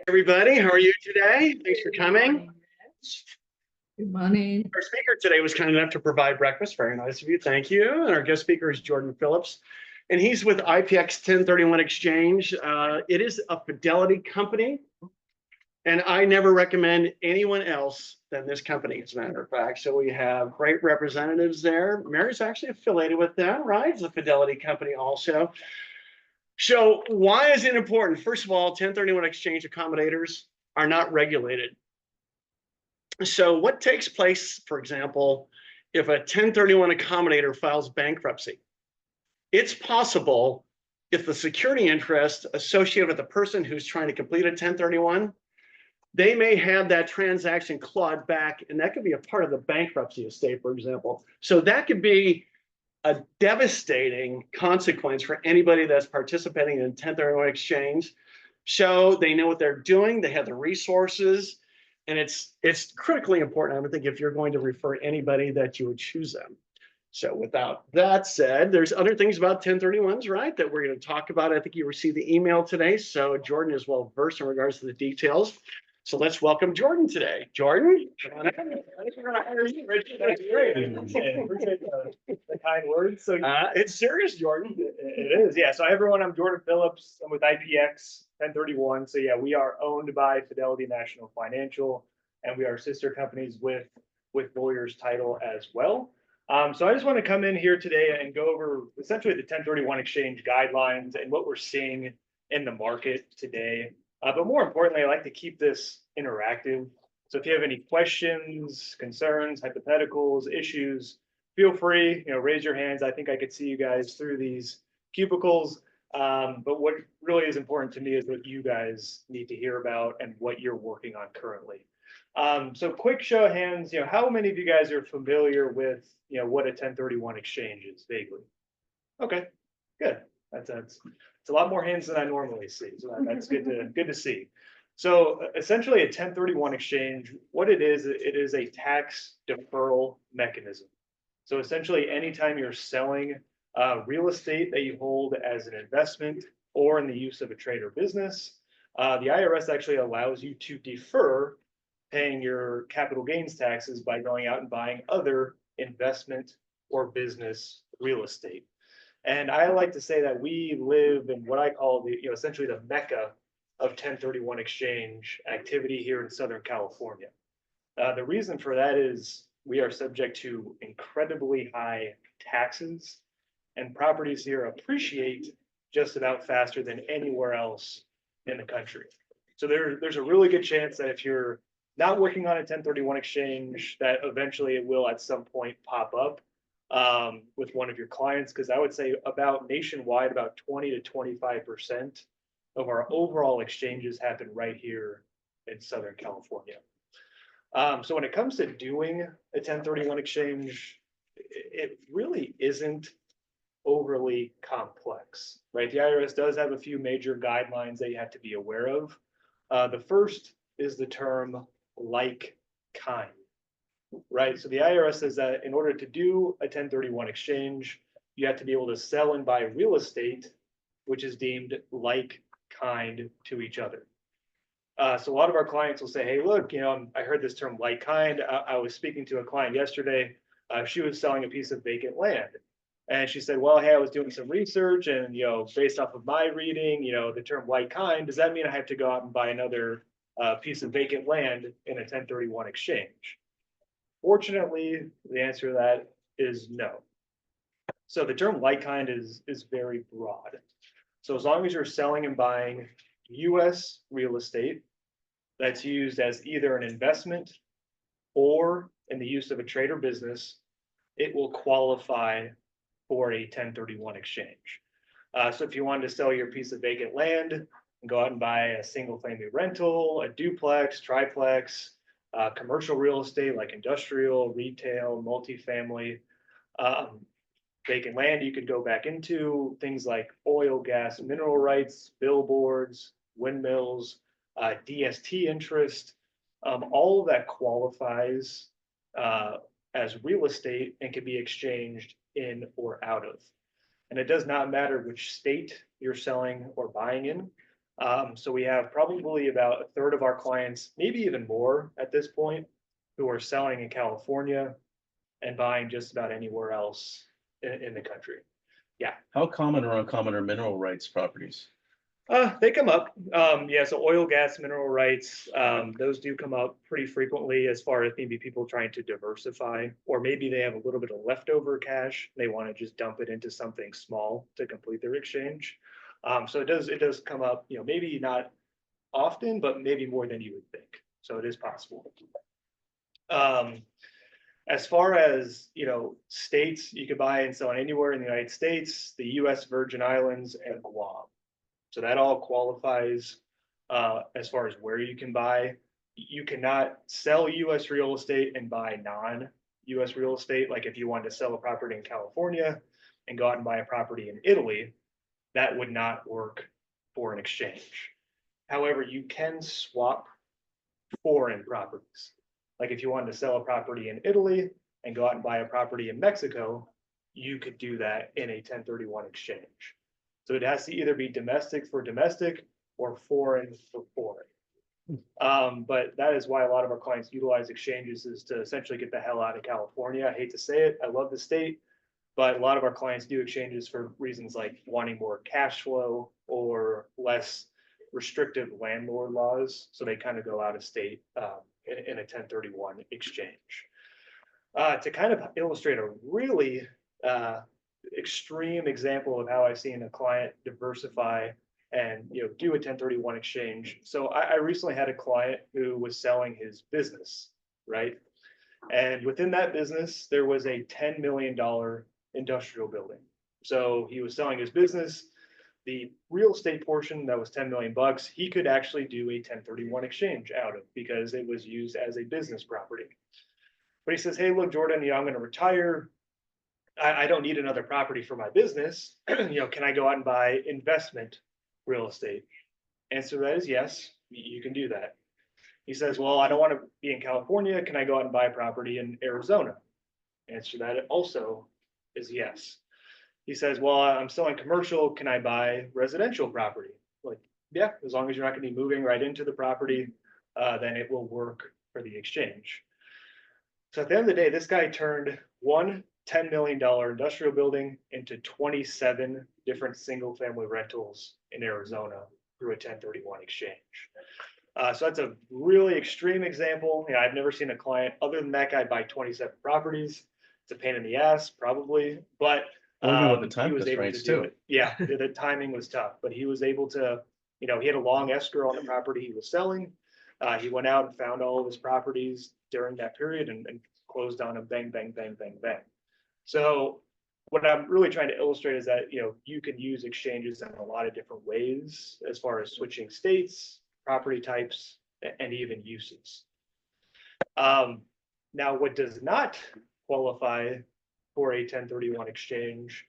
Everybody, how are you today? Thanks for coming. Good morning. Our speaker today was kind enough to provide breakfast. Very nice of you. Thank you. And our guest speaker is Jordan Phillips, and he's with IPX 1031 Exchange. It is a Fidelity company, and I never recommend anyone else than this company, as a matter of fact. So we have great representatives there. Mary's actually affiliated with them, right? It's a Fidelity company also. So why is it important? First of all, 1031 exchange accommodators are not regulated. So what takes place, for example, if a 1031 accommodator files bankruptcy? It's possible if the security interest associated with the person who's trying to complete a 1031, they may have that transaction clawed back, and that could be a part of the bankruptcy estate, for example. So that could be a devastating consequence for anybody that's participating in 1031 exchange. So they know what they're doing, they have the resources, and it's critically important, I would think, if you're going to refer anybody, that you would choose them. So without that said, there's other things about 1031s, right, that we're going to talk about. I think you received the email today, so Jordan is well versed in regards to the details. So let's welcome Jordan today. Jordan? I think we're going to hire you, Richard. That's great. Appreciate the kind words. So it's serious, Jordan. it is, yeah. So everyone, I'm Jordan Phillips. I'm with IPX 1031. So yeah, we are owned by Fidelity National Financial, and we are sister companies with Lawyers Title as well. So I just want to come in here today and go over essentially the 1031 exchange guidelines and what we're seeing in the market today. But more importantly, I like to keep this interactive. So if you have any questions, concerns, hypotheticals, issues, feel free, raise your hands. I think I could see you guys through these cubicles. But what really is important to me is what you guys need to hear about and what you're working on currently. So quick show of hands, how many of you guys are familiar with, what a 1031 exchange is vaguely? Okay, good. That's it's a lot more hands than I normally see. So that's good to see. So essentially a 1031 exchange, what it is a tax deferral mechanism. So essentially anytime you're selling real estate that you hold as an investment or in the use of a trade or business, the IRS actually allows you to defer paying your capital gains taxes by going out and buying other investment or business real estate. And I like to say that we live in what I call the, essentially the mecca of 1031 exchange activity here in Southern California. The reason for that is we are subject to incredibly high taxes, and properties here appreciate just about faster than anywhere else in the country. So there's a really good chance that if you're not working on a 1031 exchange, that eventually it will at some point pop up with one of your clients, because I would say about nationwide, about 20 to 25% of our overall exchanges happen right here in Southern California. So when it comes to doing a 1031 exchange, it really isn't overly complex, right? The IRS does have a few major guidelines that you have to be aware of. The first is the term like kind, right? So the IRS says that in order to do a 1031 exchange, you have to be able to sell and buy real estate, which is deemed like kind to each other. So a lot of our clients will say, hey, look, I heard this term like kind. I was speaking to a client yesterday. She was selling a piece of vacant land. And she said, well, hey, I was doing some research and, based off of my reading, the term like kind, does that mean I have to go out and buy another piece of vacant land in a 1031 exchange? Fortunately, the answer to that is no. So the term like kind is very broad. So as long as you're selling and buying US real estate that's used as either an investment or in the use of a trade or business, it will qualify for a 1031 exchange. So if you wanted to sell your piece of vacant land and go out and buy a single family rental, a duplex, triplex, commercial real estate like industrial, retail, multifamily, vacant land, you could go back into things like oil, gas, mineral rights, billboards, windmills, DST interest. All of that qualifies as real estate and can be exchanged in or out of. And it does not matter which state you're selling or buying in. So we have probably about a third of our clients, maybe even more at this point, who are selling in California and buying just about anywhere else in the country. How common or uncommon are mineral rights properties? They come up. Yeah, so oil, gas, mineral rights, those do come up pretty frequently as far as maybe people trying to diversify, or maybe they have a little bit of leftover cash. They want to just dump it into something small to complete their exchange. So it does come up, maybe not often, but maybe more than you would think. So it is possible. As far as, states, you could buy and sell anywhere in the United States, the US Virgin Islands, and Guam. So that all qualifies as far as where you can buy. You cannot sell US real estate and buy non-US real estate. Like if you wanted to sell a property in California and go out and buy a property in Italy, that would not work for an exchange. However, you can swap foreign properties. Like if you wanted to sell a property in Italy and go out and buy a property in Mexico, you could do that in a 1031 exchange. So it has to either be domestic for domestic or foreign for foreign. But that is why a lot of our clients utilize exchanges, is to essentially get the hell out of California. I hate to say it, I love the state, but a lot of our clients do exchanges for reasons like wanting more cash flow or less restrictive landlord laws. So they kind of go out of state in a 1031 exchange. To kind of illustrate a really extreme example of how I've seen a client diversify and do a 1031 exchange. So I recently had a client who was selling his business, right? And within that business, there was a $10 million industrial building. So he was selling his business. The real estate portion that was 10 million bucks, he could actually do a 1031 exchange out of, because it was used as a business property. But he says, hey, look, Jordan, I'm going to retire. I don't need another property for my business. Can I go out and buy investment real estate? Answer to that is yes, you can do that. He says, well, I don't want to be in California. Can I go out and buy a property in Arizona? Answer to that also is yes. He says, well, I'm selling commercial. Can I buy residential property? Like, yeah, as long as you're not going to be moving right into the property, then it will work for the exchange. So at the end of the day, this guy turned one $10 million industrial building into 27 different single family rentals in Arizona through a 1031 exchange. So that's a really extreme example. I've never seen a client other than that guy buy 27 properties. It's a pain in the ass, probably, but With the time he was able to constraints do too. it. Yeah, the timing was tough, but he was able to, he had a long escrow on the property he was selling. He went out and found all of his properties during that period and closed on them, bang, bang, bang, bang, bang. So what I'm really trying to illustrate is that, you can use exchanges in a lot of different ways as far as switching states, property types, and even uses. Now, what does not qualify for a 1031 exchange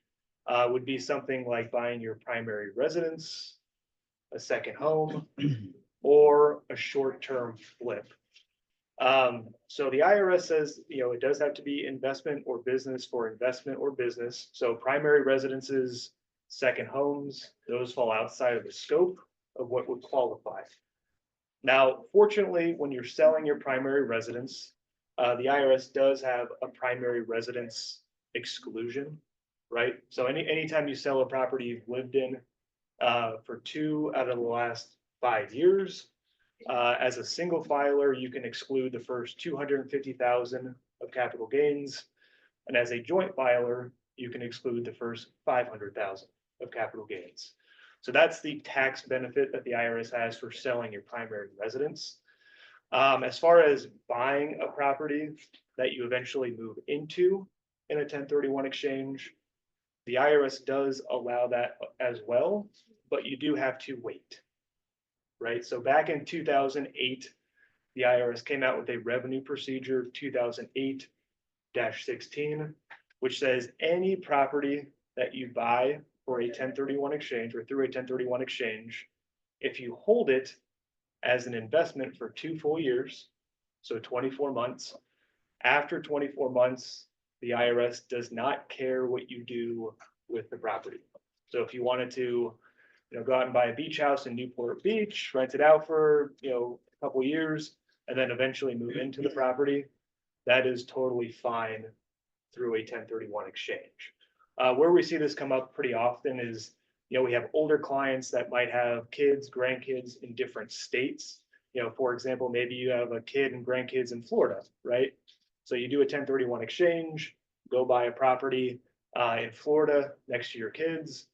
would be something like buying your primary residence, a second home, or a short-term flip. So the IRS says, it does have to be investment or business for investment or business. So primary residences, second homes, those fall outside of the scope of what would qualify. Now, fortunately, when you're selling your primary residence, the IRS does have a primary residence exclusion, right? So anytime you sell a property you've lived in for 2 out of the last 5 years, as a single filer, you can exclude the first 250,000 of capital gains, and as a joint filer, you can exclude the first 500,000 of capital gains. So that's the tax benefit that the IRS has for selling your primary residence. As far as buying a property that you eventually move into in a 1031 exchange, the IRS does allow that as well, but you do have to wait. Right, so back in 2008, the IRS came out with a revenue procedure 2008-16, which says any property that you buy for a 1031 exchange or through a 1031 exchange, if you hold it as an investment for 2 full years, so 24 months, after 24 months, the IRS does not care what you do with the property. So if you wanted to go out and buy a beach house in Newport Beach, rent it out for, a couple years, and then eventually move into the property, that is totally fine through a 1031 exchange. Where we see this come up pretty often is, we have older clients that might have kids, grandkids in different states. For example, maybe you have a kid and grandkids in Florida, right? So you do a 1031 exchange, go buy a property in Florida next to your kids,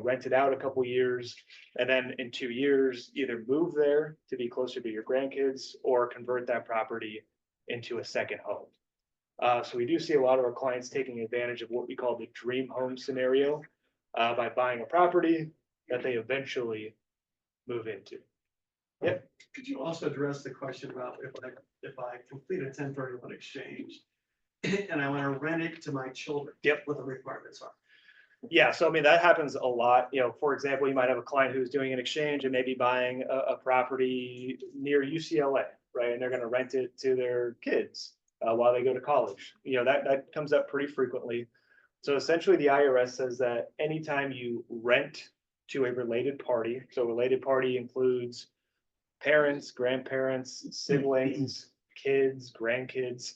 rent it out a couple years, and then in 2 years, either move there to be closer to your grandkids or convert that property into a second home. So we do see a lot of our clients taking advantage of what we call the dream home scenario by buying a property that they eventually move into. Yep. Could you also address the question about if I complete a 1031 exchange and I want to rent it to my children? Yep. What the requirements are? Yeah, so I mean, that happens a lot. For example, you might have a client who's doing an exchange and maybe buying a property near UCLA, right? And they're going to rent it to their kids while they go to college. That comes up pretty frequently. So essentially, the IRS says that anytime you rent to a related party, so related party includes parents, grandparents, siblings, kids, grandkids,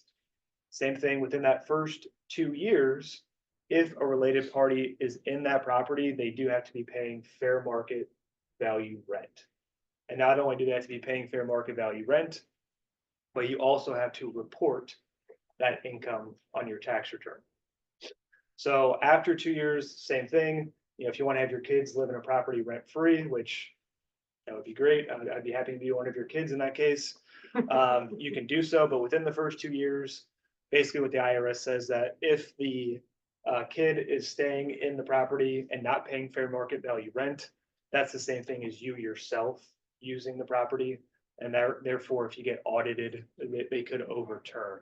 same thing within that first 2 years. If a related party is in that property, they do have to be paying fair market value rent. And not only do they have to be paying fair market value rent, but you also have to report that income on your tax return. So after 2 years, same thing. If you want to have your kids live in a property rent free, which that would be great. I'd be happy to be one of your kids in that case. You can do so, but within the first 2 years, basically what the IRS says that if the kid is staying in the property and not paying fair market value rent, that's the same thing as you yourself using the property. And therefore, if you get audited, they could overturn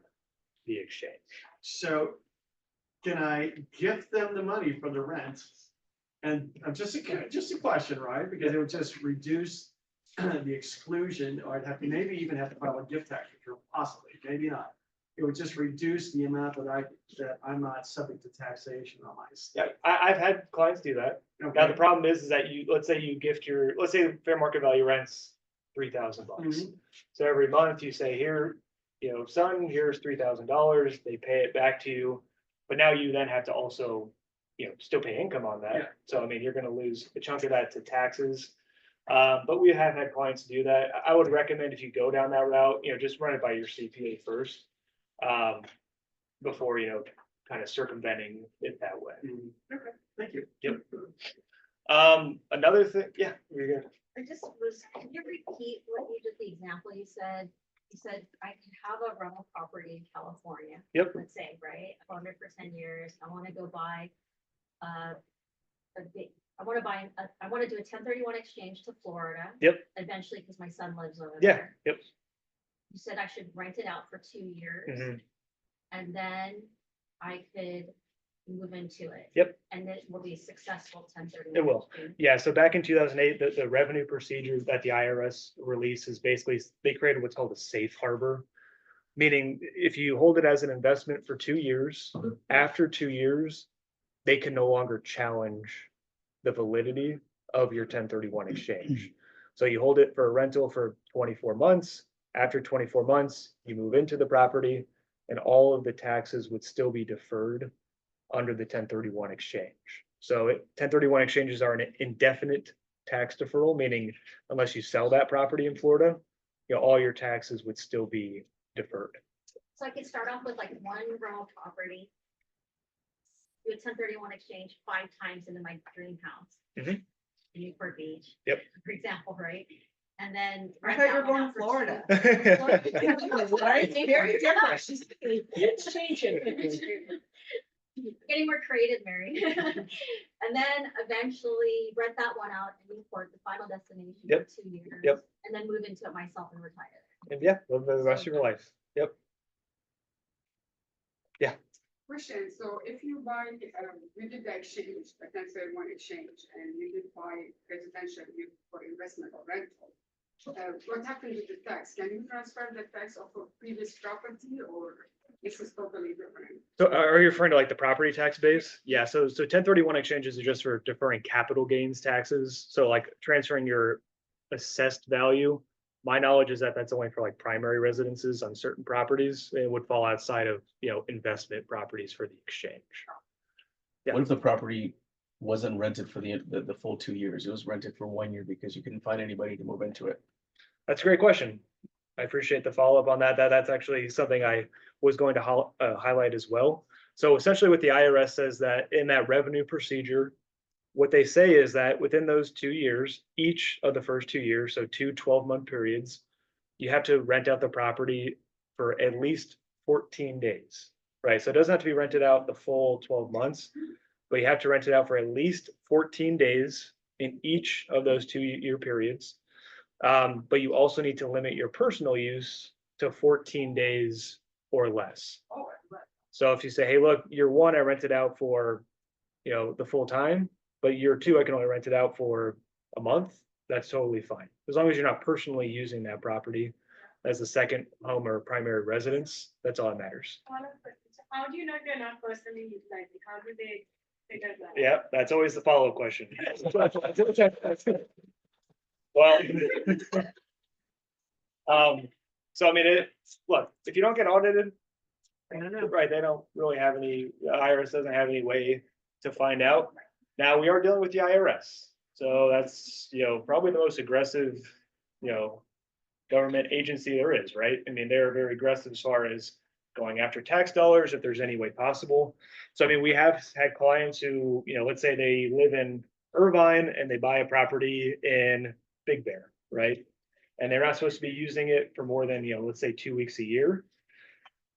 the exchange. So can I gift them the money for the rent? And just a question, right? Because it would just reduce the exclusion, or I'd have to maybe even have to file a gift tax return, possibly, maybe not. It would just reduce the amount that I'm not subject to taxation on my estate. Yeah, I've had clients do that. Okay. Now, the problem is that let's say you gift let's say fair market value rent's $3,000. Mhm. So every month you say, here, son, here's $3,000. They pay it back to you. But now you then have to also, still pay income on that. Yeah. So, I mean, you're going to lose a chunk of that to taxes. But we have had clients do that. I would recommend if you go down that route, just run it by your CPA first before, kind of circumventing it that way. Okay, thank you. Yep. Another thing, yeah, you're good. Can you repeat what you did, the example you said? You said I could have a rental property in California. Yep. Let's say, right? I've owned it for 10 years. I want to go buy I want to do a 1031 exchange to Florida. Yep. Eventually, because my son lives over Yeah, there. yep. You said I should rent it out for 2 years. Mhm. And then I could move into it. Yep. And it will be a successful 1031. It will. exchange. Yeah, so back in 2008, the revenue procedure that the IRS released is basically, they created what's called a safe harbor. Meaning if you hold it as an investment for 2 years, after 2 years, they can no longer challenge the validity of your 1031 exchange. So you hold it for a rental for 24 months. After 24 months, you move into the property and all of the taxes would still be deferred under the 1031 exchange. So 1031 exchanges are an indefinite tax deferral, meaning unless you sell that property in Florida, all your taxes would still be deferred. So I could start off with like one rental property, do a 1031 exchange 5 times into my dream house. Mhm. In Newport Beach. Yep. For example, right? And then. I rent thought that you were one going out to for Florida. 2 Right? Very different. It's changing. Getting more creative, Mary. And then eventually rent that one out in Newport, the final destination for Yep. 2 years. Yep. And then move into it myself and retire. And yeah, live the rest of your life. Yep. Question, so if you buy, we did the exchange, the 1031 exchange, and you did buy residential for investment or rental. What happened with the tax? Can you transfer the tax of a previous property or This is totally different. So are you referring to like the property tax base? Yeah, so 1031 exchanges are just for deferring capital gains taxes. So like transferring your assessed value. My knowledge is that that's only for like primary residences on certain properties. It would fall outside of, investment properties for the exchange. Yeah. What if the property wasn't rented for the full 2 years? It was rented for 1 year because you couldn't find anybody to move into it. That's a great question. I appreciate the follow-up on that. That's actually something I was going to highlight as well. So essentially what the IRS says that in that revenue procedure, what they say is that within those 2 years, each of the first 2 years, so 2 12-month periods, you have to rent out the property for at least 14 days, right? So it doesn't have to be rented out the full 12 months, but you have to rent it out for at least 14 days in each of those 2-year periods. But you also need to limit your personal use to 14 days or less. So if you say, hey, look, year one, I rented out for, the full time, but year two, I can only rent it out for a month, that's totally fine. As long as you're not personally using that property as a second home or primary residence, that's all that matters. How do you know if you're not personally utilizing? How do they figure that? Yeah, that's always the follow-up question. Well, so I mean, look, if you don't get audited, I don't know. right, they don't really have the IRS doesn't have any way to find out. Now, we are dealing with the IRS, so that's, probably the most aggressive, government agency there is, right? I mean, they're very aggressive as far as going after tax dollars if there's any way possible. So, I mean, we have had clients who, let's say they live in Irvine and they buy a property in Big Bear, right? And they're not supposed to be using it for more than, let's say 2 weeks a year.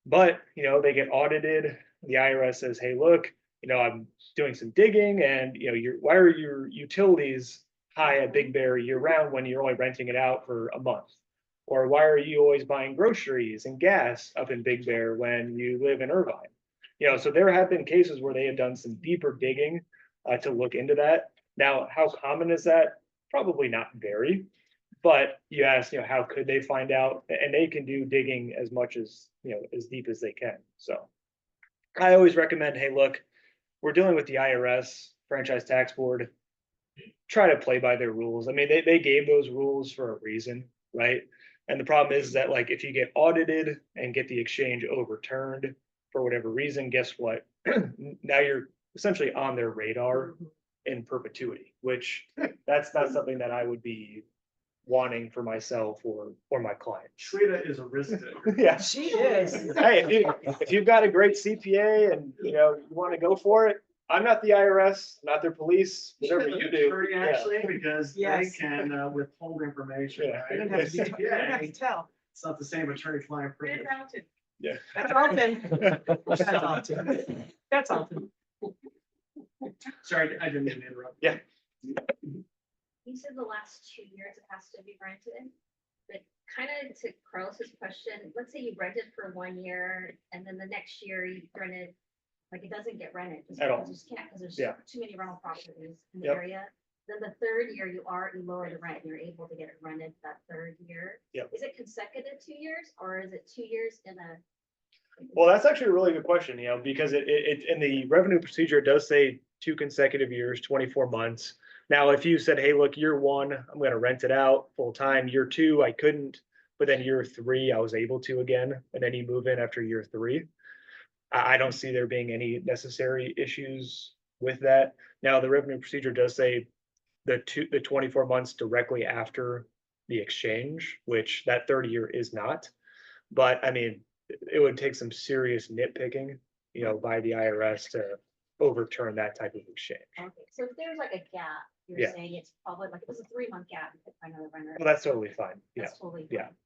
But, they get audited. The IRS says, hey, look, I'm doing some digging and, why are your utilities high at Big Bear year round when you're only renting it out for a month? Or why are you always buying groceries and gas up in Big Bear when you live in Irvine? So there have been cases where they have done some deeper digging to look into that. Now, how common is that? Probably not very. But you ask, how could they find out? And they can do digging as much as, as deep as they can. So I always recommend, hey, look, we're dealing with the IRS, Franchise Tax Board. Try to play by their rules. I mean, they gave those rules for a reason, right? And the problem is that, like, if you get audited and get the exchange overturned for whatever reason, guess what? Now you're essentially on their radar in perpetuity, which that's not something that I would be wanting for myself or my clients. Sweeta is a risk taker. Yeah. She is. Hey, if you've got a great CPA and, you want to go for it, I'm not the IRS, not their police, whatever you do. Attorney, Yeah. actually, because they Yes. can withhold information. Yeah. right? You don't have to be, you don't have to tell. It's not the same attorney-client privilege. That's often. That's often. That's often. Sorry, I didn't mean to interrupt. Yeah. You said the last 2 years it has to be rented. But kind of to Carlos's question, let's say you rented for 1 year and then the next year you rented, like it doesn't get rented. just At all. because you just can't, because there's Yeah. too many rental properties in the Yep. area. Then the third year you lower the rent, and you're able to get it rented that third year. Yep. Is it consecutive 2 years or is it 2 years in a? Well, that's actually a really good question, because it in the revenue procedure, it does say 2 consecutive years, 24 months. Now, if you said, hey, look, year one, I'm going to rent it out full time. Year two, I couldn't, but then year three, I was able to again. And then you move in after year three. I don't see there being any necessary issues with that. Now, the revenue procedure does say the 24 months directly after the exchange, which that 30 year is not. But I mean, it would take some serious nitpicking, by the IRS to overturn that type of exchange. Okay, so if there's like a gap, Yeah. you're saying it's probably like, if it was a 3-month gap, you could find another renter. Well, that's totally fine. Yeah. That's totally yeah. fine.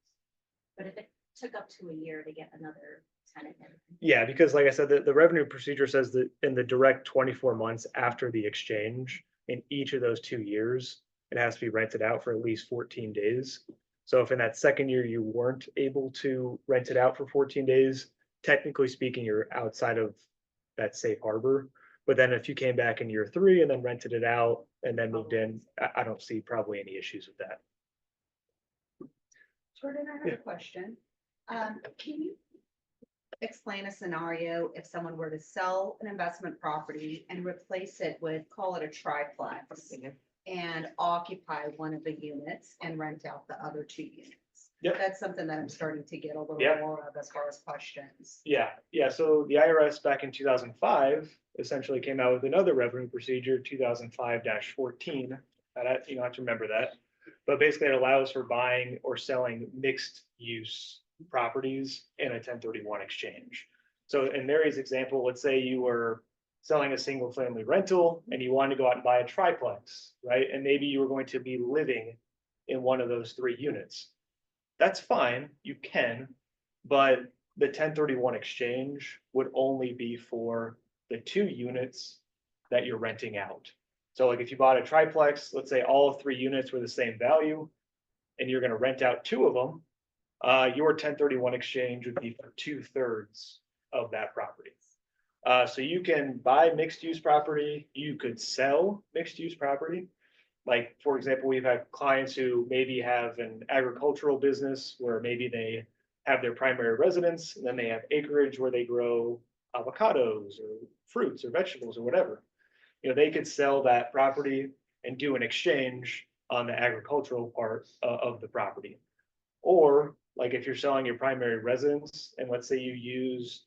But if it took up to a year to get another tenant in. Yeah, because like I said, the revenue procedure says that in the direct 24 months after the exchange, in each of those 2 years, it has to be rented out for at least 14 days. So if in that second year you weren't able to rent it out for 14 days, technically speaking, you're outside of that safe harbor. But then if you came back in year three and then rented it out and then moved in, I don't see probably any issues with that. Jordan, I have Yeah. a question. Can you explain a scenario if someone were to sell an investment property and replace it with, call it a triplex, and occupy one of the units and rent out the other two units? Yep. That's something that I'm starting to get a little Yeah. more of as far as questions. Yeah. So the IRS back in 2005 essentially came out with another revenue procedure, 2005-14. You don't have to remember that. But basically it allows for buying or selling mixed use properties in a 1031 exchange. So in Mary's example, let's say you were selling a single family rental and you wanted to go out and buy a triplex, right? And maybe you were going to be living in one of those 3 units. That's fine, you can, but the 1031 exchange would only be for the 2 units that you're renting out. So like if you bought a triplex, let's say all 3 units were the same value, and you're gonna rent out 2 of them, your 1031 exchange would be for 2/3 of that property. So you can buy mixed use property, you could sell mixed use property. Like, for example, we've had clients who maybe have an agricultural business where maybe they have their primary residence, and then they have acreage where they grow avocados or fruits or vegetables or whatever. They could sell that property and do an exchange on the agricultural part of the property. Or like if you're selling your primary residence and let's say you use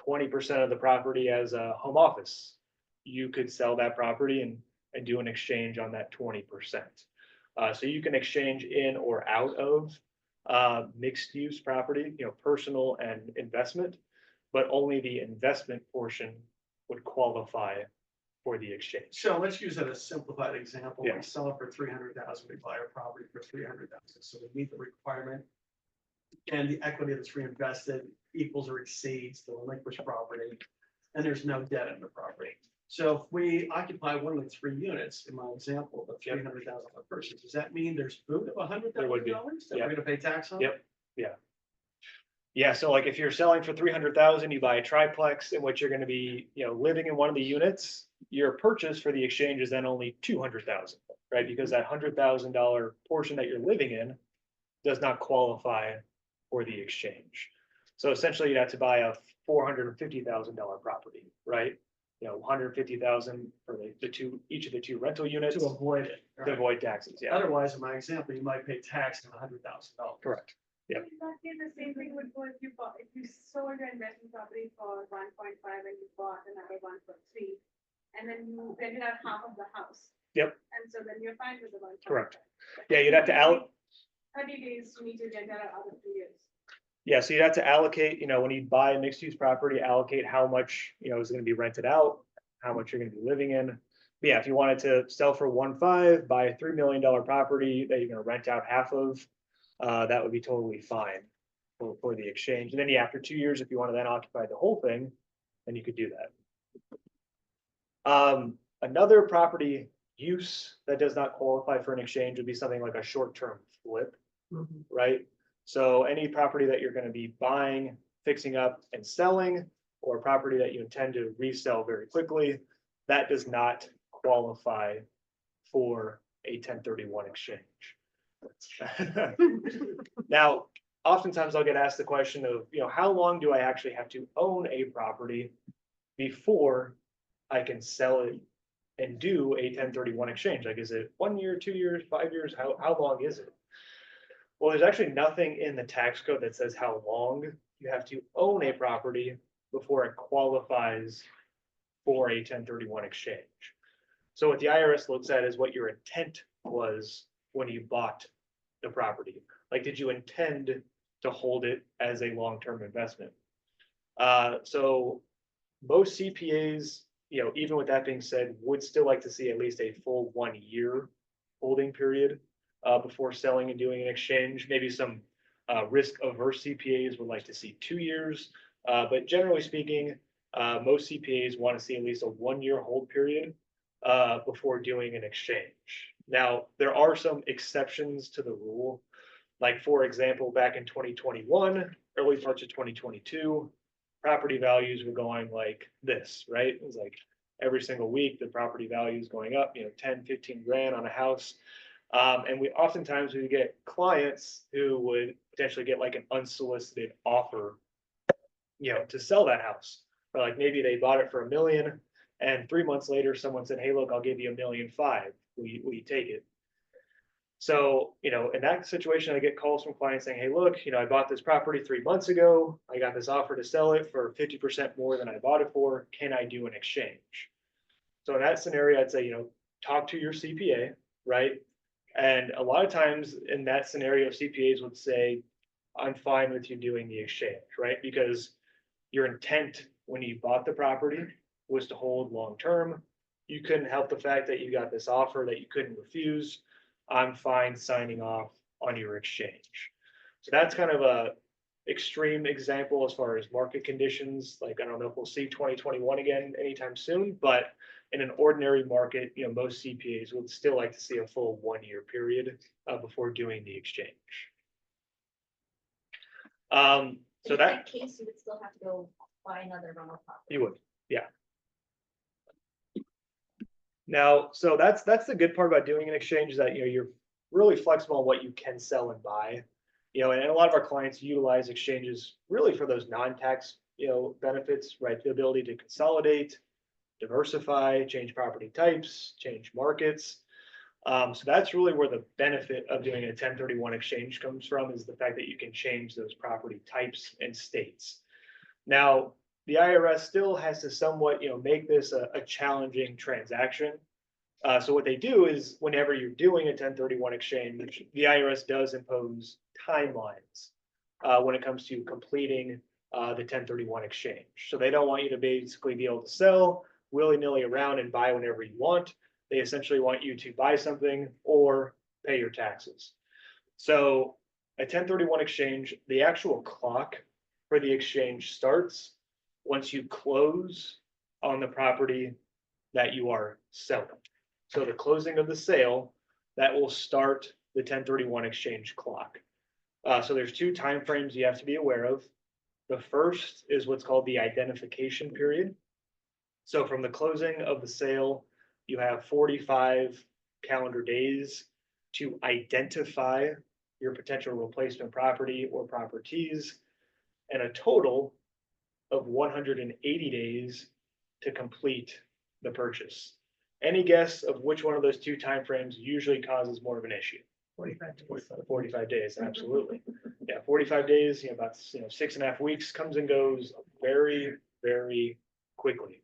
20% of the property as a home office, you could sell that property and do an exchange on that 20%. So you can exchange in or out of mixed use property, personal and investment, but only the investment portion would qualify for the exchange. So let's use a simplified example. Yeah. We sell it for 300,000, we buy a property for 300,000, so we meet the requirement. And the equity that's reinvested equals or exceeds the relinquished property, and there's no debt in the property. So if we occupy one of the 3 units, in my example, the $300,000 person, does that mean there's food of There would $100,000 be. that we're gonna pay tax on? Yep. Yeah, so like if you're selling for 300,000, you buy a triplex in which you're gonna be, living in one of the units, your purchase for the exchange is then only 200,000, right? Because that $100,000 portion that you're living in does not qualify for the exchange. So essentially you'd have to buy a $450,000 property, right? 150,000 for each of the 2 rental units To avoid it. to right? avoid taxes, yeah. Otherwise, in my example, you might pay tax on $100,000. Correct. Yeah. Exactly the same thing would go if you sold your investment property for 1.5 and you bought another one for 3, and then you rented out half of the house. Yep. And so then you're fine with the 1.5. Correct. Yeah, you'd have to 30 days to need to rent out other 2 years. Yeah, so you'd have to allocate, when you buy a mixed use property, allocate how much, is gonna be rented out, how much you're gonna be living in. But yeah, if you wanted to sell for 1.5, buy a $3 million property that you're gonna rent out half of, that would be totally fine for the exchange. And then after 2 years, if you want to then occupy the whole thing, then you could do that. Another property use that does not qualify for an exchange would be something like a short-term flip, right? So any property that you're going to be buying, fixing up and selling, or a property that you intend to resell very quickly, that does not qualify for a 1031 exchange. Now, oftentimes I'll get asked the question of, how long do I actually have to own a property before I can sell it and do a 1031 exchange? Like, is it 1 year, 2 years, 5 years? How long is it? Well, there's actually nothing in the tax code that says how long you have to own a property before it qualifies for a 1031 exchange. So what the IRS looks at is what your intent was when you bought the property. Like, did you intend to hold it as a long-term investment? So most CPAs, even with that being said, would still like to see at least a full 1 year holding period before selling and doing an exchange. Maybe some risk-averse CPAs would like to see 2 years, but generally speaking, most CPAs want to see at least a 1 year hold period before doing an exchange. Now, there are some exceptions to the rule. Like, for example, back in 2021, early parts of 2022, property values were going like this, right? It was like every single week, the property value is going up, 10, 15 grand on a house. And we oftentimes we get clients who would potentially get like an unsolicited offer to sell that house. Or like maybe they bought it for $1 million and 3 months later, someone said, hey, look, I'll give you $1.5 million. Will you take it? So, in that situation, I get calls from clients saying, hey, look, I bought this property 3 months ago. I got this offer to sell it for 50% more than I bought it for. Can I do an exchange? So in that scenario, I'd say, talk to your CPA, right? And a lot of times in that scenario, CPAs would say, I'm fine with you doing the exchange, right? Because your intent when you bought the property was to hold long-term. You couldn't help the fact that you got this offer that you couldn't refuse. I'm fine signing off on your exchange. So that's kind of a extreme example as far as market conditions. Like, I don't know if we'll see 2021 again anytime soon, but in an ordinary market, most CPAs would still like to see a full 1 year period before doing the exchange. So In that case, you would still have to go buy another rental property. you would, yeah. Now, so that's the good part about doing an exchange is that, you're really flexible on what you can sell and buy. And a lot of our clients utilize exchanges really for those non-tax, benefits, right? The ability to consolidate, diversify, change property types, change markets. So that's really where the benefit of doing a 1031 exchange comes from, is the fact that you can change those property types and states. Now, the IRS still has to somewhat, make this a challenging transaction. So what they do is whenever you're doing a 1031 exchange, the IRS does impose timelines when it comes to completing the 1031 exchange. So they don't want you to basically be able to sell willy-nilly around and buy whenever you want. They essentially want you to buy something or pay your taxes. So a 1031 exchange, the actual clock for the exchange starts once you close on the property that you are selling. So the closing of the sale, that will start the 1031 exchange clock. So there's 2 timeframes you have to be aware of. The first is what's called the identification period. So from the closing of the sale, you have 45 calendar days to identify your potential replacement property or properties, and a total of 180 days to complete the purchase. Any guess of which one of those 2 timeframes usually causes more of an issue? 45 days, absolutely. Yeah, 45 days, about 6.5 weeks, comes and goes very, very quickly.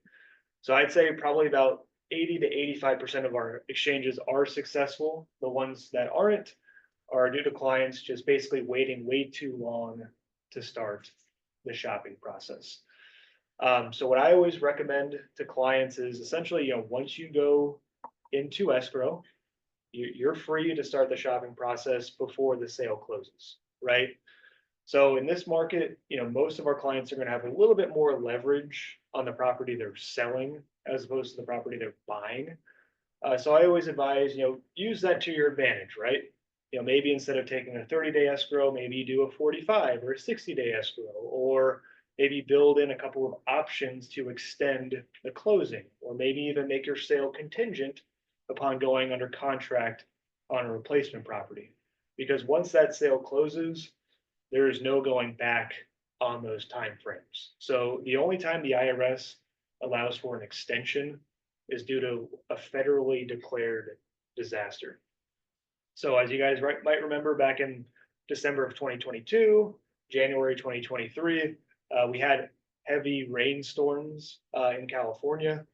So I'd say probably about 80 to 85% of our exchanges are successful. The ones that aren't are due to clients just basically waiting way too long to start the shopping process. So what I always recommend to clients is essentially, once you go into escrow, you're free to start the shopping process before the sale closes, right? So in this market, most of our clients are going to have a little bit more leverage on the property they're selling as opposed to the property they're buying. So I always advise, use that to your advantage, right? Maybe instead of taking a 30-day escrow, maybe you do a 45 or a 60-day escrow, or maybe build in a couple of options to extend the closing, or maybe even make your sale contingent upon going under contract on a replacement property. Because once that sale closes, there is no going back on those timeframes. So the only time the IRS allows for an extension is due to a federally declared disaster. So as you guys might remember, back in December of 2022, January 2023, we had heavy rainstorms in California,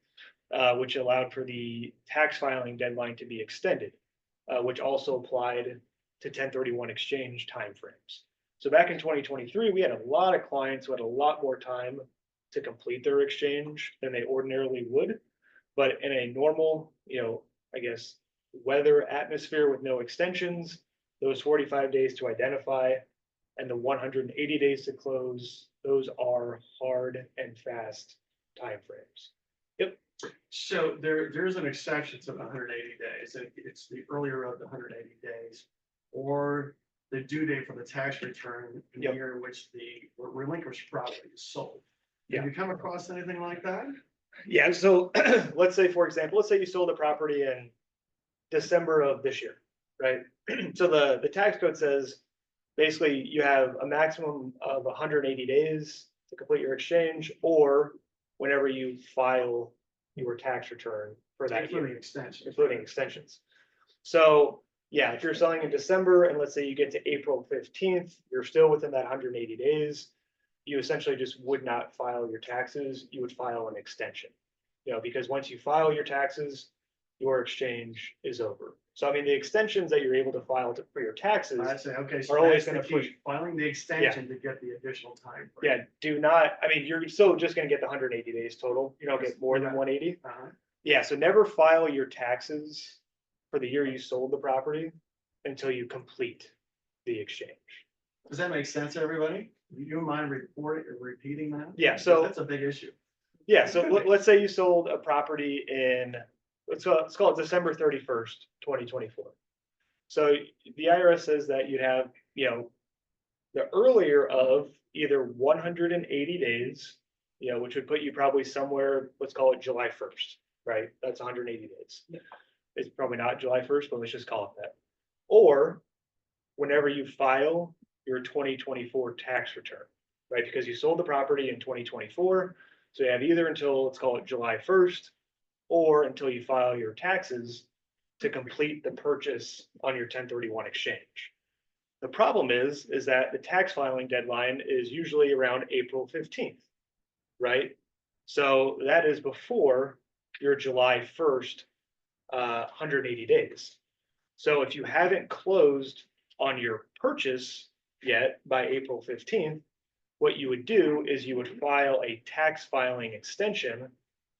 which allowed for the tax filing deadline to be extended, which also applied to 1031 exchange timeframes. So back in 2023, we had a lot of clients who had a lot more time to complete their exchange than they ordinarily would. But in a normal, I guess, weather atmosphere with no extensions, those 45 days to identify and the 180 days to close, those are hard and fast timeframes. Yep. So there's an exception to the 180 days. It's the earlier of the 180 days, or the due date for the tax return in the year in which the relinquished property is sold. Have you come across anything like that? Yeah. So let's say, for example, let's say you sold a property in December of this year, right? So the tax code says basically you have a maximum of 180 days to complete your exchange, or whenever you file your tax return for that year, Including extension. including extensions. So, yeah, if you're selling in December and let's say you get to April 15th, you're still within that 180 days. You essentially just would not file your taxes, you would file an extension. Because once you file your taxes, your exchange is over. So I mean, the extensions that you're able to file for your taxes, I say, okay, so Are always that's the gonna key, push- filing the extension to get the additional time. frame. yeah, do not, I mean, you're still just gonna get the 180 days total. You don't get more than Right. 180. Uh-huh. Yeah, so never file your taxes for the year you sold the property until you complete the exchange. Does that make sense, everybody? You mind repeating that? Yeah, Because so, that's a big issue. yeah, so let's say you sold a property in, let's call it December 31st, 2024. So the IRS says that you have, the earlier of either 180 days, which would put you probably somewhere, let's call it July 1st, right? That's 180 days. Yeah. It's probably not July 1st, but let's just call it that. Or whenever you file your 2024 tax return, right? Because you sold the property in 2024. So you have either until, let's call it July 1st, or until you file your taxes to complete the purchase on your 1031 exchange. The problem is that the tax filing deadline is usually around April 15th, right? So that is before your July 1st, 180 days. So if you haven't closed on your purchase yet by April 15th, what you would do is you would file a tax filing extension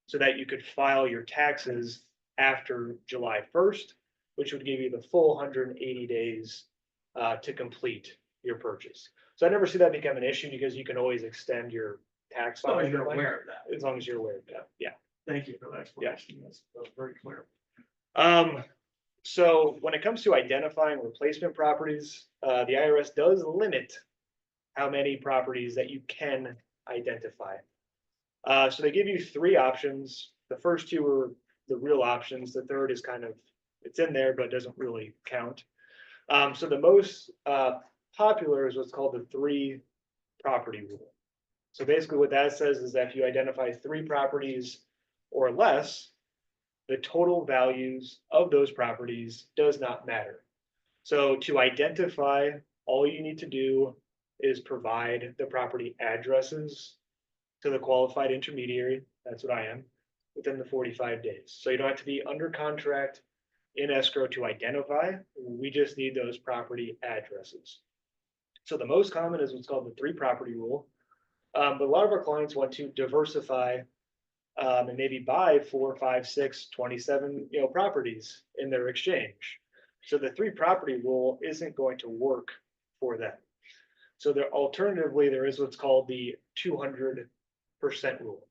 so that you could file your taxes after July 1st, which would give you the full 180 days to complete your purchase. So I never see that become an issue because you can always extend your tax So filing you're deadline, aware of that. as long as you're aware of that. Yeah. Thank you for that explanation. That was very clear. So when it comes to identifying replacement properties, the IRS does limit how many properties that you can identify. So they give you three options. The first two are the real options. The third is kind of, it's in there, but doesn't really count. So the most popular is what's called the 3 property rule. So basically what that says is that if you identify 3 properties or less, the total values of those properties does not matter. So to identify, all you need to do is provide the property addresses to the qualified intermediary, that's what I am, within the 45 days. So you don't have to be under contract in escrow to identify, we just need those property addresses. So the most common is what's called the 3 property rule. But a lot of our clients want to diversify and maybe buy 4, 5, 6, 27, properties in their exchange. So the 3 property rule isn't going to work for them. So alternatively, there is what's called the 200% rule.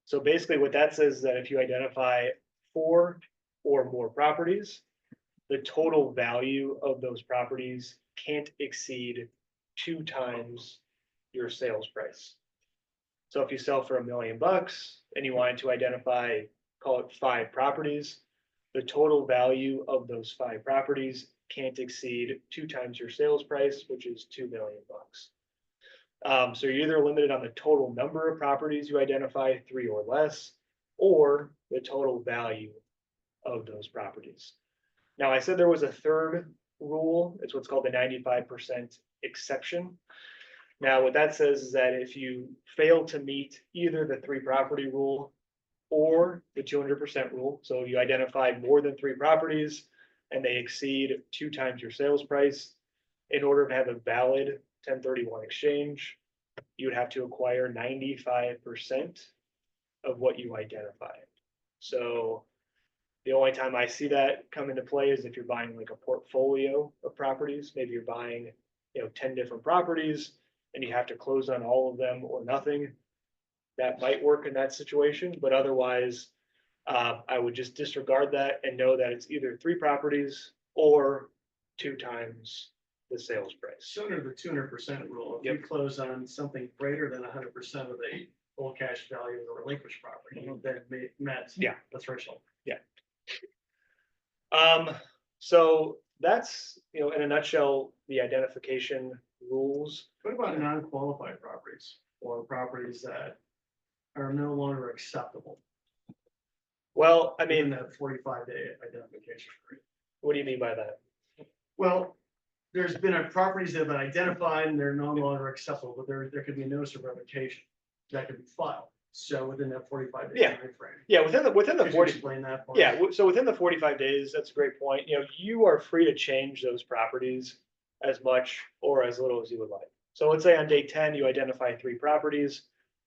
So basically what that says is that if you identify 4 or more properties, the total value of those properties can't exceed 2 times your sales price. So if you sell for $1 million and you wanted to identify, call it 5 properties, the total value of those 5 properties can't exceed 2 times your sales price, which is $2 million. So you're either limited on the total number of properties you identify, 3 or less, or the total value of those properties. Now, I said there was a third rule. It's what's called the 95% exception. Now, what that says is that if you fail to meet either the 3 property rule or the 200% rule, so you identify more than 3 properties and they exceed 2 times your sales price, in order to have a valid 1031 exchange, you would have to acquire 95% of what you identified. So the only time I see that come into play is if you're buying like a portfolio of properties. Maybe you're buying, 10 different properties and you have to close on all of them or nothing. That might work in that situation, but otherwise, I would just disregard that and know that it's either 3 properties or 2 times the sales price. So under the 200% rule, if you close on something greater than 100% of the full cash value of the relinquished property, then met Yeah. the threshold. So that's, in a nutshell, the identification rules. What about non-qualified properties? or properties that are no longer acceptable Well, I in mean, that 45-day identification period. what do you mean by that? Well, there's been properties that have been identified and they're no longer acceptable, but there could be a notice of revocation that could be filed. So within that 45-day Yeah. timeframe. Yeah, within the Could you 40, explain that? for yeah, us? so within the 45 days, that's a great point. You know, you are free to change those properties as much or as little as you would like. So let's say on day 10, you identify 3 properties,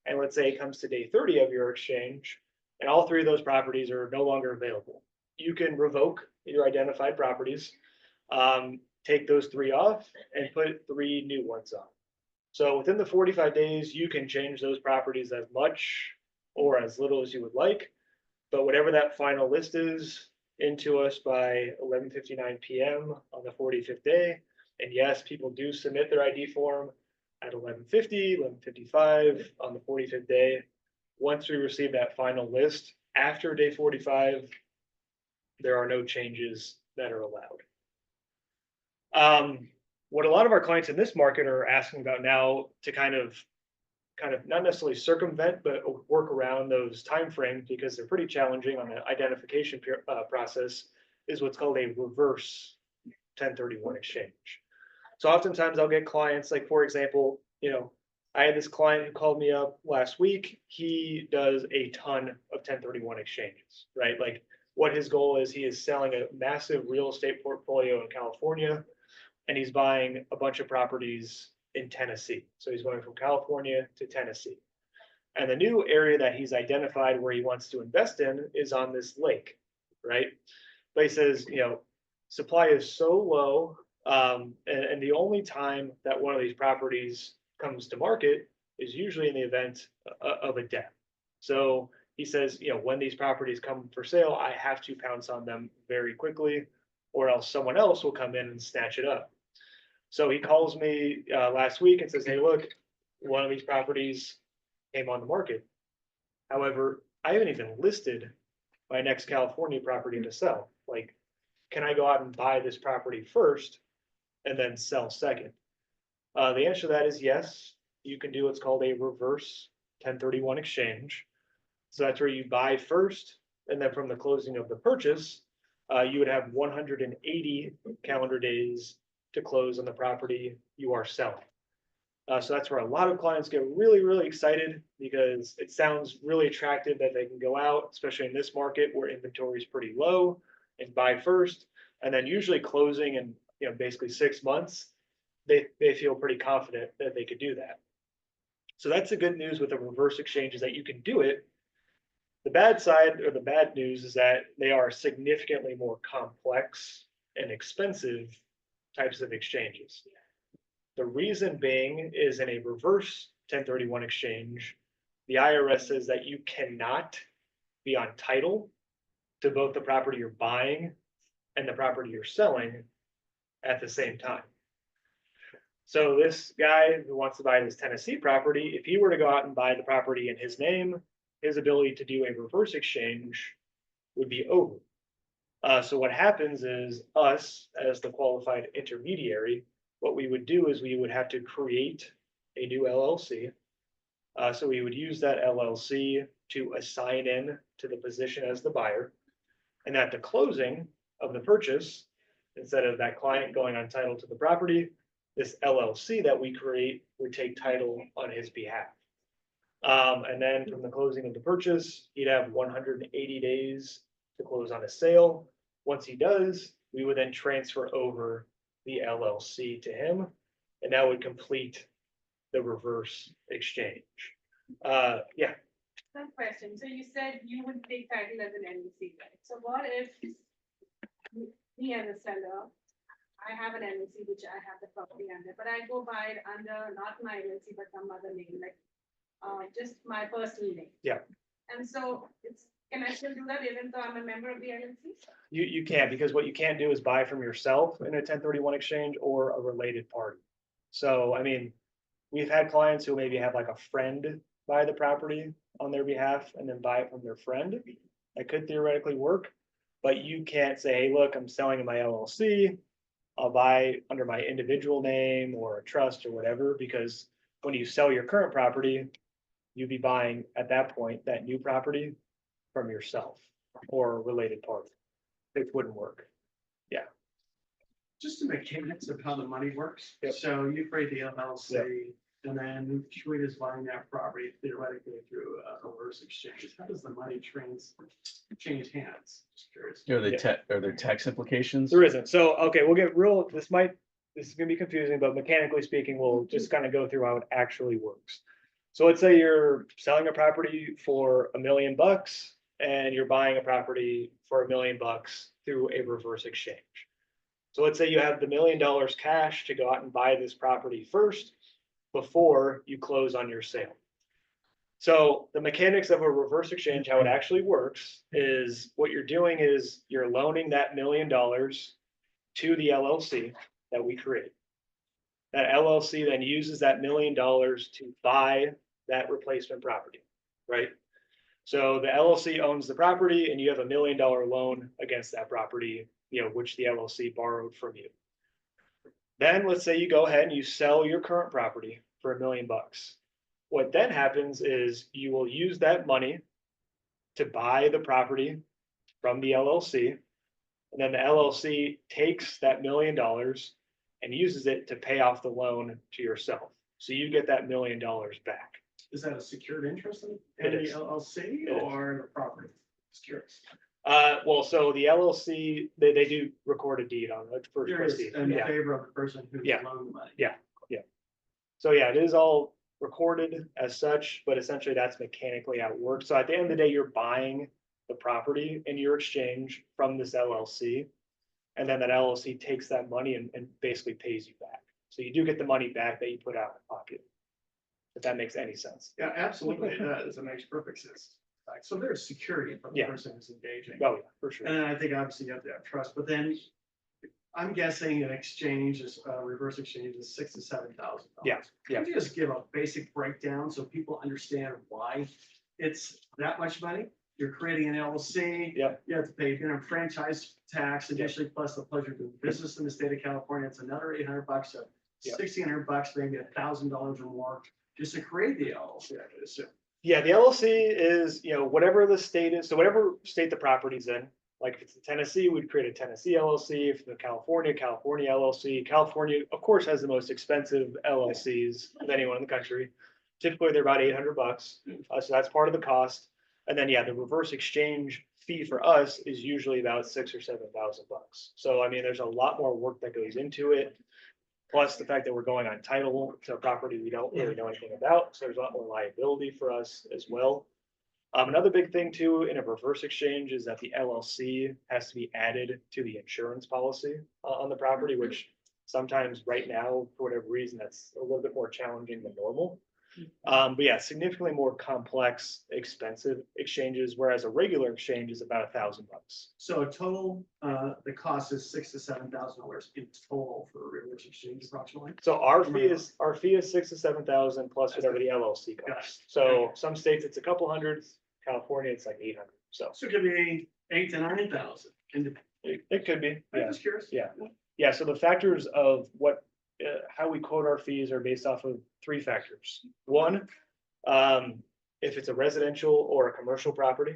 and let's say it comes to day 30 of your exchange, and all 3 of those properties are no longer available. You can revoke your identified properties, take those 3 off, and put 3 new ones on. So within the 45 days, you can change those properties as much or as little as you would like. But whatever that final list is into us by 11:59 PM on the 45th day. And yes, people do submit their ID form at 11:50, 11:55 on the 45th day. Once we receive that final list after day 45, there are no changes that are allowed. What a lot of our clients in this market are asking about now to kind of not necessarily circumvent, but work around those timeframes because they're pretty challenging on the identification process is what's called a reverse 1031 exchange. So oftentimes I'll get clients like, for example, you know, I had this client who called me up last week. He does a ton of 1031 exchanges, right? Like what his goal is, he is selling a massive real estate portfolio in California, and he's buying a bunch of properties in Tennessee. So he's going from California to Tennessee. And the new area that he's identified where he wants to invest in is on this lake, right? But he says, you know, supply is so low, and the only time that one of these properties comes to market is usually in the event of a death. So he says, you know, when these properties come for sale, I have to pounce on them very quickly, or else someone else will come in and snatch it up. So he calls me last week and says, hey, look, one of these properties came on the market. However, I haven't even listed my next California property to sell. Like, can I go out and buy this property first and then sell second? The answer to that is yes. You can do what's called a reverse 1031 exchange. So that's where you buy first, and then from the closing of the purchase, you would have 180 calendar days to close on the property you are selling. So that's where a lot of clients get really, really excited because it sounds really attractive that they can go out, especially in this market where inventory is pretty low, and buy first, and then usually closing in, you know, basically 6 months, they feel pretty confident that they could do that. So that's the good news with a reverse exchange is that you can do it. The bad side or the bad news is that they are significantly more complex and expensive types of exchanges. The reason being is in a reverse 1031 exchange, the IRS says that you cannot be on title to both the property you're buying and the property you're selling at the same time. So this guy who wants to buy this Tennessee property, if he were to go out and buy the property in his name, his ability to do a reverse exchange would be over. So what happens is us as the qualified intermediary, what we would do is we would have to create a new LLC. So we would use that LLC to assign in to the position as the buyer. And at the closing of the purchase, instead of that client going on title to the property, this LLC that we create would take title on his behalf. And then from the closing of the purchase, he'd have 180 days to close on a sale. Once he does, we would then transfer over the LLC to him, and that would complete the reverse exchange. Yeah. Some question. So you said you would take title as an LLC, right? So what if me as a seller, I have an LLC which I have the property under, but I go buy it under not my LLC but some other name, like just my personal name. Yeah. And so can I still do that even though I'm a member of the LLC? You can, because what you can't do is buy from yourself in a 1031 exchange or a related party. So, I mean, we've had clients who maybe have like a friend buy the property on their behalf and then buy it from their friend. That could theoretically work, but you can't say, hey, look, I'm selling in my LLC. I'll buy under my individual name or a trust or whatever, because when you sell your current property, you'd be buying at that point, that new property from yourself or a related party. It wouldn't work. Just the mechanics of how the money works. Yep. So you create the LLC and then Sweet is buying that property theoretically through a reverse exchange. How does the money change hands? Just curious. Are there tax implications? There isn't. So, okay, we'll get real, this is gonna be confusing, but mechanically speaking, we'll just kind of go through how it actually works. So let's say you're selling a property for $1 million and you're buying a property for $1 million through a reverse exchange. So let's say you have the $1 million cash to go out and buy this property first before you close on your sale. So the mechanics of a reverse exchange, how it actually works is what you're doing is you're loaning that $1 million to the LLC that we create. That LLC then uses that $1 million to buy that replacement property, right? So the LLC owns the property and you have $1 million loan against that property, which the LLC borrowed from you. Then let's say you go ahead and you sell your current property for $1 million. What then happens is you will use that money to buy the property from the LLC. And then the LLC takes that $1 million and uses it to pay off the loan to yourself. So you get that $1 million back. Is that a secured interest in It the is. LLC It is. or in the property? Just curious. Well, so the LLC, they do record a deed on it for Curious trustee. in Yeah. favor of the person who's Yeah. loaned the money. Yeah. So yeah, it is all recorded as such, but essentially that's mechanically how it works. So at the end of the day, you're buying the property in your exchange from this LLC. And then that LLC takes that money and basically pays you back. So you do get the money back that you put out of pocket. If that makes any sense. Yeah, absolutely. It does. It makes perfect sense. Like, so there's security for the Yeah. person who's engaging. Oh, yeah, for sure. And then I think obviously you have to have trust, but then I'm guessing an exchange is, reverse exchange is $6,000 to $7,000. Yeah, yeah. Could you just give a basic breakdown so people understand why it's that much money? You're creating an LLC. Yep. You have to pay, franchise tax additionally, plus the pleasure of doing business in the state of California. It's another $800, so Yep. $1,600, maybe $1,000 or more just to create the LLC, I could assume. Yeah, the LLC is, whatever the state is, so whatever state the property's in. Like if it's in Tennessee, we'd create a Tennessee LLC. If it's in California LLC. California, of course, has the most expensive LLCs of anyone in the country. Typically, they're about $800. So that's part of the cost. And then, yeah, the reverse exchange fee for us is usually about $6,000 or $7,000. So, I mean, there's a lot more work that goes into it. Plus the fact that we're going on title to a property we don't really know anything about. So there's a lot more liability for us as well. Another big thing too, in a reverse exchange is that the LLC has to be added to the insurance policy on the property, which sometimes right now, for whatever reason, that's a little bit more challenging than normal. But yeah, significantly more complex, expensive exchanges, whereas a regular exchange is about $1,000. So total, the cost is $6,000 to $7,000 in total for a reverse exchange approximately. So our fee is $6,000 to $7,000 plus whatever the LLC Got it. costs. So some states it's a couple hundred, California it's like 800. So So it could be 8,000 to 9,000. And it could be. I'm Yeah. just curious. Yeah. Yeah. So the factors of how we quote our fees are based off of 3 factors. One, if it's a residential or a commercial property.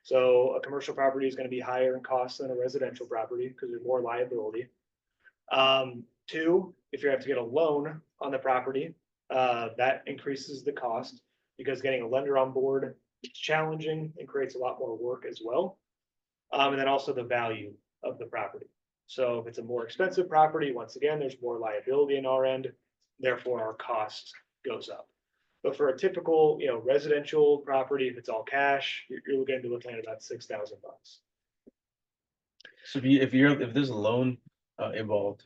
So a commercial property is going to be higher in cost than a residential property because there's more liability. 2, if you have to get a loan on the property, that increases the cost because getting a lender on board is challenging and creates a lot more work as well. And then also the value of the property. So if it's a more expensive property, once again, there's more liability in our end, therefore our cost goes up. But for a typical, residential property, if it's all cash, you're going to be looking at about $6,000. So if there's a loan involved,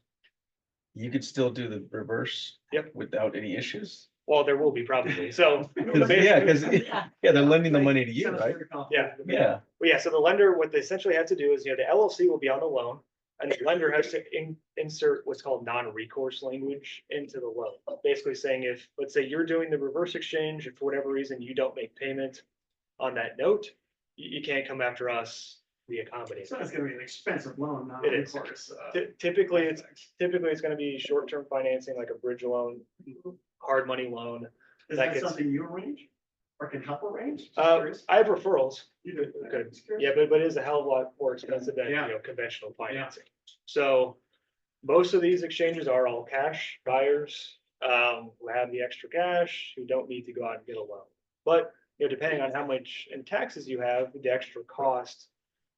you could still do the reverse. Yep. Without any issues. Well, there will be probably. So Yeah, because they're lending the money to you, Sounds right? very complicated. Yeah. Well, yeah, so the lender, what they essentially have to do is, the LLC will be on the loan and the lender has to insert what's called non-recourse language into the loan. Basically saying if, let's say you're doing the reverse exchange, if for whatever reason you don't make payment on that note, you can't come after us be accommodated. So it's gonna be an expensive loan, not It a is. recourse. Typically, it's gonna be short-term financing, like a bridge loan, hard money loan. Is that that gets- something you arrange or can help arrange? Just I curious. have referrals. You do. Good. Just curious. Yeah, but it is a hell of a lot more expensive than, Yeah. conventional financing. So most of these exchanges are all cash buyers, who have the extra cash, who don't need to go out and get a loan. But, depending on how much in taxes you have, the extra cost,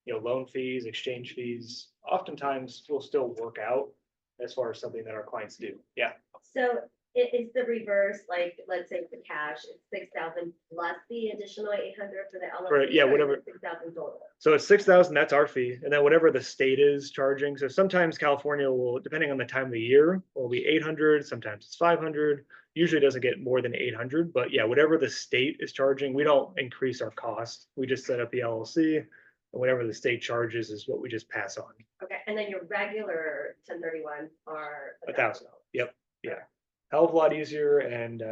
loan fees, exchange fees, oftentimes will still work out as far as something that our clients do. Yeah, So it is the reverse, like, let's say the cash, it's 6,000 plus the additional 800 for the LLC. Right, yeah, whatever. 6,000 total. so it's 6,000, that's our fee, and then whatever the state is charging. So sometimes California will, depending on the time of the year, will be 800, sometimes it's 500. Usually doesn't get more than 800, but yeah, whatever the state is charging, we don't increase our cost. We just set up the LLC, and whatever the state charges is what we just pass on. Okay, and then your regular 1031 are $1,000. Yep, yeah. Hell of a lot easier and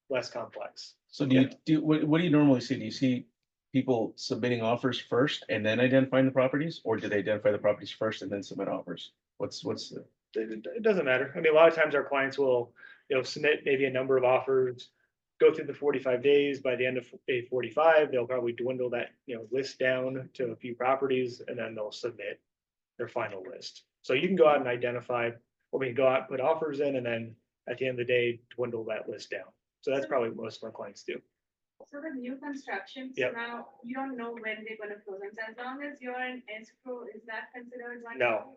less complex. So what do you normally see? Do you see people submitting offers first and then identifying the properties? Or do they identify the properties first and then submit offers? What's the, It doesn't matter. I mean, a lot of times our clients will, submit maybe a number of offers, go through the 45 days. By the end of day 45, they'll probably dwindle that, list down to a few properties, and then they'll submit their final list. So you can go out and identify, or we can go out and put offers in, and then at the end of the day, dwindle that list down. So that's probably what most of our clients do. So the new construction, so Yep. now you don't know when they're gonna close them, so as long as you're in escrow, is that considered like? No.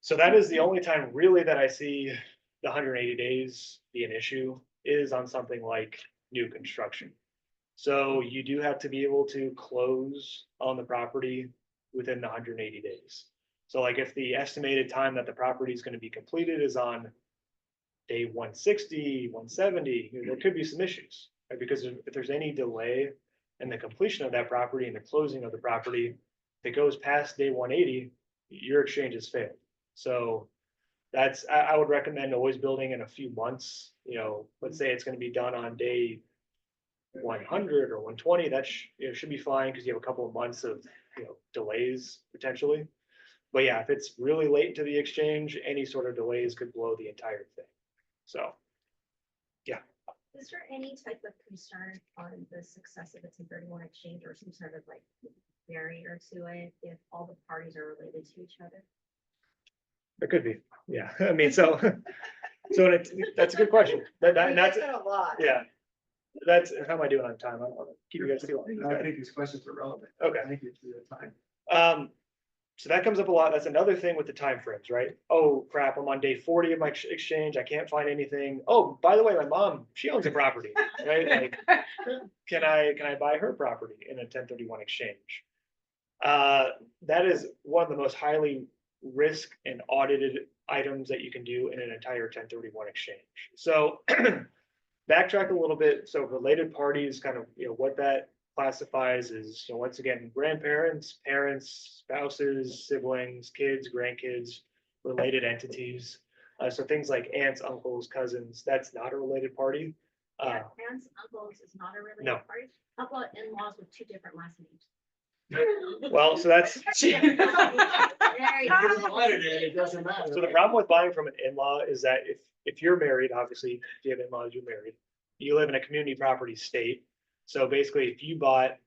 So that is the only time really that I see the 180 days be an issue, is on something like new construction. So you do have to be able to close on the property within the 180 days. So like if the estimated time that the property is going to be completed is on day 160, 170, there could be some issues, right? Because if there's any delay in the completion of that property and the closing of the property, if it goes past day 180, your exchange has failed. So I would recommend always building in a few months. Let's say it's going to be done on day 100 or 120, that should be fine, because you have a couple of months of delays potentially. But yeah, if it's really late into the exchange, any sort of delays could blow the entire thing. So Is there any type of concern on the success of a 1031 exchange or some sort of like barrier to it if all the parties are related to each other? it could be, yeah. I mean, so that's a good question. And that's a lot. yeah. That's how am I doing on time? I don't want to keep you guys too long. I think these questions are relevant. Okay. Thank you for your time. So that comes up a lot. That's another thing with the timeframes, right? Oh crap, I'm on day 40 of my exchange. I can't find anything. Oh, by the way, my mom, she owns a property, right? Like, can I buy her property in a 1031 exchange? That is one of the most highly risk and audited items that you can do in an entire 1031 exchange. So backtrack a little bit. So related parties, kind of, what that classifies is, once again, grandparents, parents, spouses, siblings, kids, grandkids, related entities. So things like aunts, uncles, cousins, that's not a related party. Aunts, uncles is not a related no. party. How about in-laws with two different last names? Well, so that's, There you go. It doesn't matter. so the problem with buying from an in-law is that if you're married, obviously, if you have in-laws, you're married, you live in a community property state. So basically, if you bought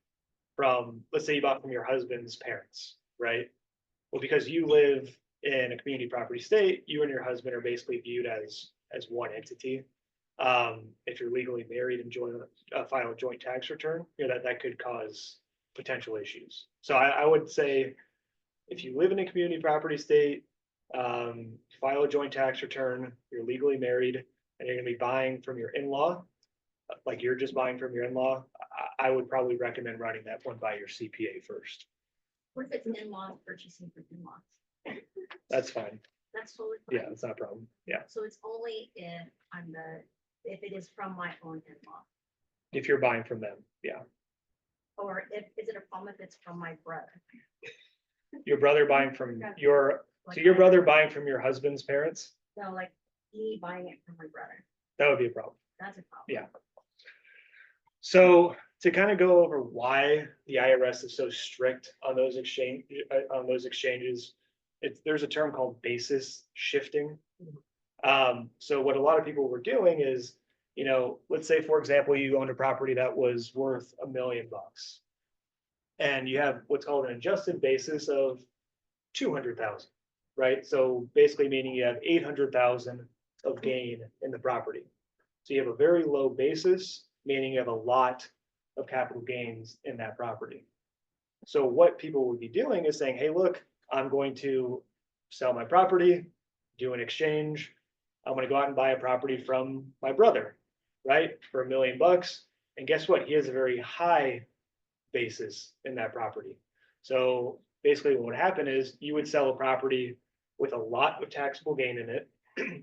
from, let's say you bought from your husband's parents, right? Well, because you live in a community property state, you and your husband are basically viewed as one entity. If you're legally married and file a joint tax return, that could cause potential issues. So I would say, if you live in a community property state, file a joint tax return, you're legally married, and you're going to be buying from your in-law, like you're just buying from your in-law, I would probably recommend running that one by your CPA first. What if it's in-laws purchasing from in-laws? That's fine. That's totally fine. Yeah, that's not a problem. Yeah. So it's only if it is from my own in-law, If you're buying from them, yeah. or is it a problem if it's from my brother? Your brother buying from Like your brother buying from your husband's parents, No, like me buying it from my brother. that would be a problem. That's a problem. Yeah. So to kind of go over why the IRS is so strict on those exchanges, there's a term called basis shifting. So what a lot of people were doing is, let's say, for example, you owned a property that was worth $1 million. And you have what's called an adjusted basis of 200,000, right? So basically meaning you have 800,000 of gain in the property. So you have a very low basis, meaning you have a lot of capital gains in that property. So what people would be doing is saying, hey, look, I'm going to sell my property, do an exchange. I'm going to go out and buy a property from my brother, right? For $1 million. And guess what? He has a very high basis in that property. So basically what would happen is you would sell a property with a lot of taxable gain in it.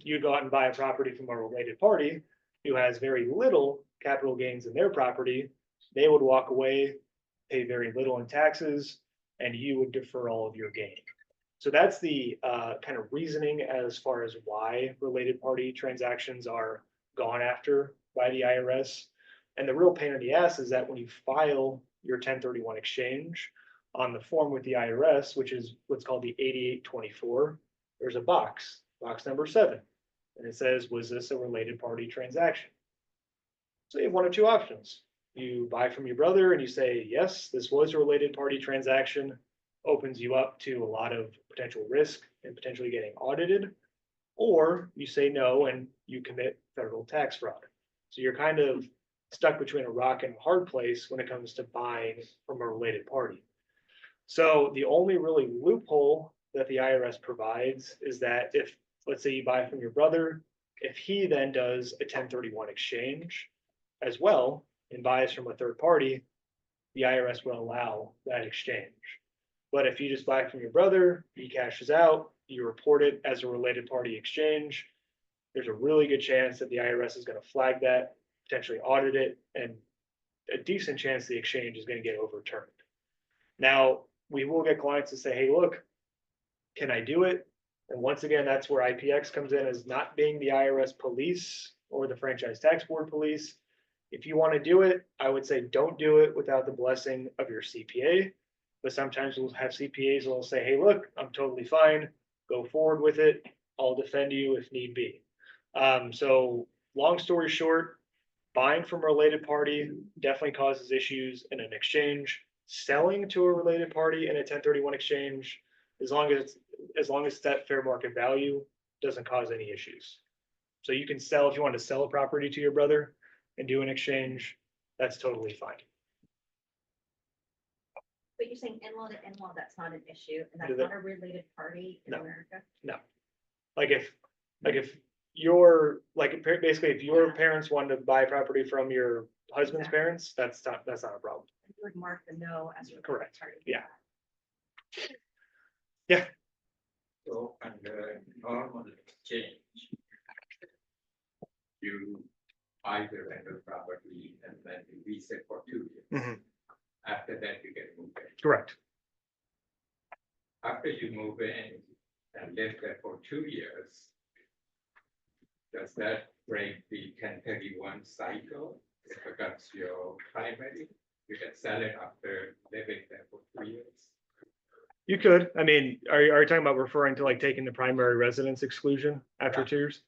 You'd go out and buy a property from a related party who has very little capital gains in their property. They would walk away, pay very little in taxes, and you would defer all of your gain. So that's the kind of reasoning as far as why related party transactions are gone after by the IRS. And the real pain in the ass is that when you file your 1031 exchange on the form with the IRS, which is what's called the 8824, there's a box number 7. And it says, was this a related party transaction? So you have one of two options. You buy from your brother and you say, yes, this was a related party transaction, opens you up to a lot of potential risk and potentially getting audited, or you say no and you commit federal tax fraud. So you're kind of stuck between a rock and a hard place when it comes to buying from a related party. So the only really loophole that the IRS provides is that if, let's say you buy from your brother, if he then does a 1031 exchange as well and buys from a third party, the IRS will allow that exchange. But if you just buy from your brother, he cashes out, you report it as a related party exchange, there's a really good chance that the IRS is going to flag that, potentially audit it, and a decent chance the exchange is going to get overturned. Now, we will get clients to say, hey, look, can I do it? And once again, that's where IPX comes in as not being the IRS police or the Franchise Tax Board police. If you want to do it, I would say don't do it without the blessing of your CPA. But sometimes we'll have CPAs who will say, hey, look, I'm totally fine. Go forward with it. I'll defend you if need be. So long story short, buying from a related party definitely causes issues in an exchange. Selling to a related party in a 1031 exchange, as long as that fair market value doesn't cause any issues. So you can sell, if you want to sell a property to your brother and do an exchange, that's totally fine. But you're saying in-law to in-law, that's not an issue, and that's Do not a related party in No. America? Like if your, basically if your parents wanted to buy property from your husband's Exactly. parents, that's not a problem. You would mark the no as a Correct. party. Yeah. So under normal exchange, you buy the rental property and then you lease it for 2 years. Mhm. After that, you get moved in. Correct. After you move in and live there for 2 years, does that break the 1031 cycle? It becomes your primary. You can sell it after living there for 2 years. You could, I mean, are you talking about referring to like taking the primary residence exclusion after Right. 2 years?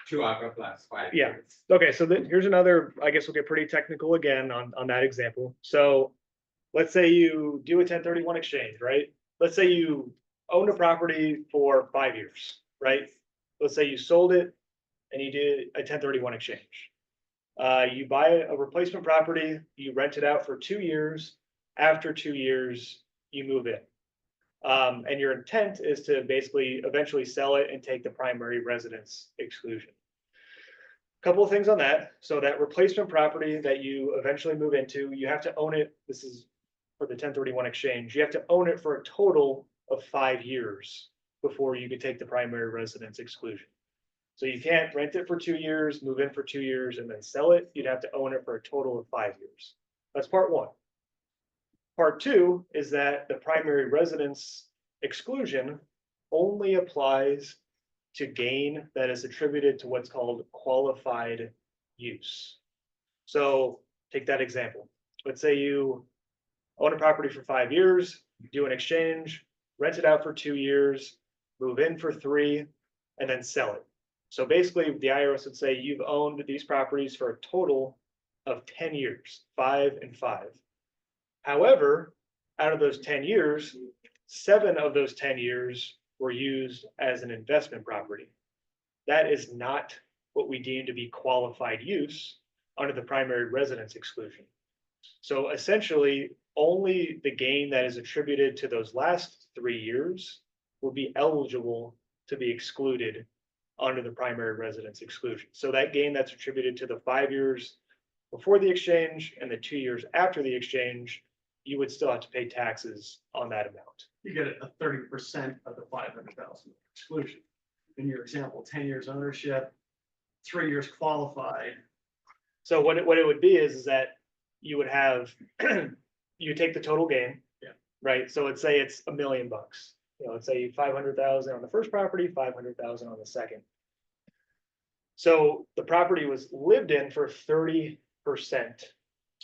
2 hour plus 5 Yeah. years. Okay, so here's another, I guess we'll get pretty technical again on that example. So let's say you do a 1031 exchange, right? Let's say you owned a property for 5 years, right? Let's say you sold it and you did a 1031 exchange. You buy a replacement property, you rent it out for 2 years. After 2 years, you move in. And your intent is to basically eventually sell it and take the primary residence exclusion. Couple of things on that. So that replacement property that you eventually move into, you have to own it. This is for the 1031 exchange. You have to own it for a total of 5 years before you could take the primary residence exclusion. So you can't rent it for 2 years, move in for 2 years, and then sell it. You'd have to own it for a total of 5 years. That's part one. Part two is that the primary residence exclusion only applies to gain that is attributed to what's called qualified use. So take that example. let's say you own a property for 5 years, do an exchange, rent it out for 2 years, move in for 3, and then sell it. So basically, the IRS would say you've owned these properties for a total of 10 years, 5 and 5. However, out of those 10 years, 7 of those 10 years were used as an investment property. That is not what we deem to be qualified use under the primary residence exclusion. So essentially, only the gain that is attributed to those last 3 years will be eligible to be excluded under the primary residence exclusion. So that gain that's attributed to the 5 years before the exchange and the 2 years after the exchange, you would still have to pay taxes on that amount. You get a 30% of the 500,000 exclusion. In your example, 10 years ownership, 3 years qualified. So what it would be is that you would have, you take the total gain. Yeah. Right, so let's say it's $1 million. Let's say 500,000 on the first property, 500,000 on the second. So the property was lived in for 30%.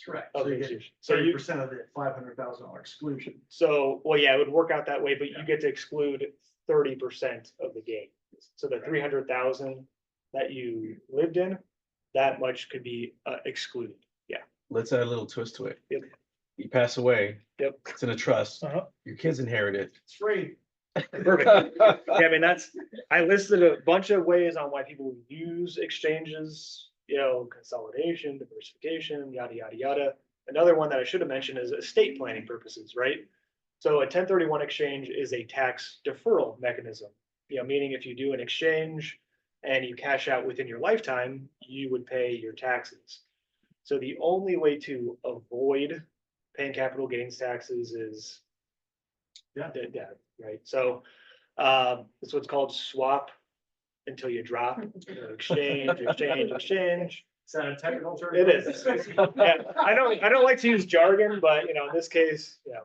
Correct. Of So you those get years. So you, 30% of the $500,000 exclusion. so, well, yeah, it would work out that way, but you Yeah. get to exclude 30% of the gain. So the 300,000 that you lived in, that much could be excluded. Yeah. Let's add a little twist to it. Yep. You pass away, Yep. it's in a trust, Uh-huh. your kids inherit it. It's free. Perfect. Yeah, I mean, I listed a bunch of ways on why people use exchanges, consolidation, diversification, yada, yada, yada. Another one that I should have mentioned is estate planning purposes, right? So a 1031 exchange is a tax deferral mechanism, meaning if you do an exchange and you cash out within your lifetime, you would pay your taxes. So the only way to avoid paying capital gains taxes is debt, right? So it's what's called swap until you drop, exchange. Is that a technical term? It is. Yeah, I don't like to use jargon, but in this case, yeah.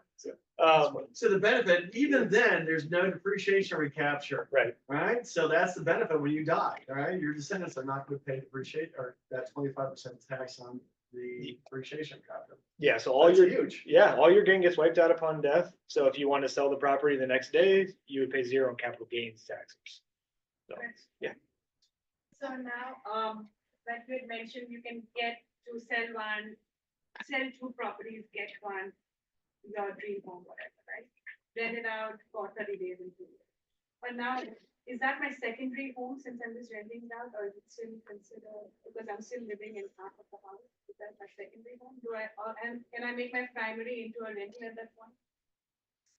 So the benefit, even then, there's no depreciation recapture, Right. right? So that's the benefit when you die, all right? Your descendants are not going to pay depreciate or that 25% tax on the depreciation recapture. Yeah, so all That's your huge. all your gain gets wiped out upon death. So if you want to sell the property the next day, you would pay 0 in capital gains taxes. So yeah. So now, like you had mentioned, you can get to sell 2 properties, get one, your dream home, whatever, right? Rent it out for 30 days and 2 years. But now, is that my secondary home since I'm just renting it out, or is it still considered, because I'm still living in half of the house, is that my secondary home? And can I make my primary into a rental at that point?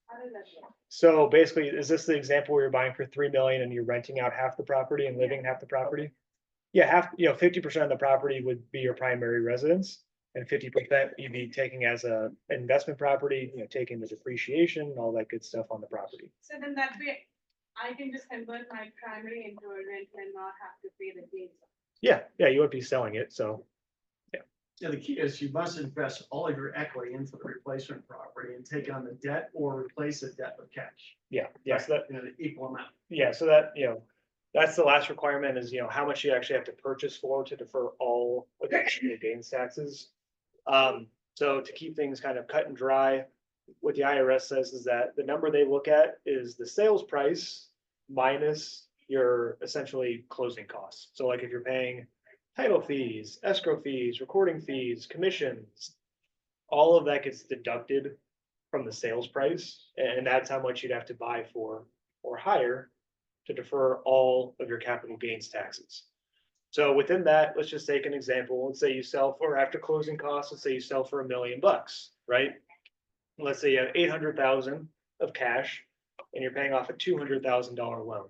How does that work? So basically, is this the example where you're buying for 3 million and you're renting out half the property and living in half the property? Yeah, 50% of the property would be your primary residence, and 50% you'd be taking as a investment property, taking the depreciation and all that good stuff on the property. So then that way, I can just convert my primary into a rental and not have to pay the gains. Yeah, you would be selling it, so. Yeah, the key is you must invest all of your equity into the replacement property and take on the debt or replace the debt with cash. Yeah, so that, In an equal amount. yeah, so that, that's the last requirement is, how much you actually have to purchase for to defer all of the capital gains taxes. So to keep things kind of cut and dry, what the IRS says is that the number they look at is the sales price minus your essentially closing costs. So like if you're paying title fees, escrow fees, recording fees, commissions, all of that gets deducted from the sales price, and that's how much you'd have to buy for or hire to defer all of your capital gains taxes. So within that, let's just take an example. Let's say you sell for, after closing costs, let's say you sell for $1 million, right? Let's say you have 800,000 of cash and you're paying off a $200,000 loan.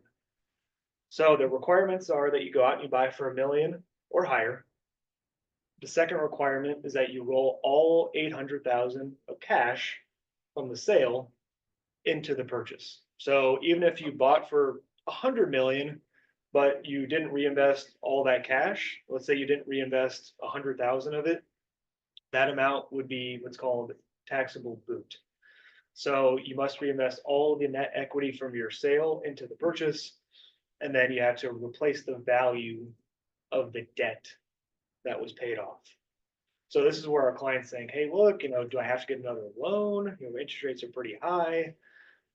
So the requirements are that you go out and you buy for $1 million or higher. The second requirement is that you roll all 800,000 of cash from the sale into the purchase. So even if you bought for 100 million, but you didn't reinvest all that cash, let's say you didn't reinvest 100,000 of it, that amount would be what's called taxable boot. So you must reinvest all the net equity from your sale into the purchase, and then you have to replace the value of the debt that was paid off. So this is where our client's saying, hey, look, do I have to get another loan? Interest rates are pretty high.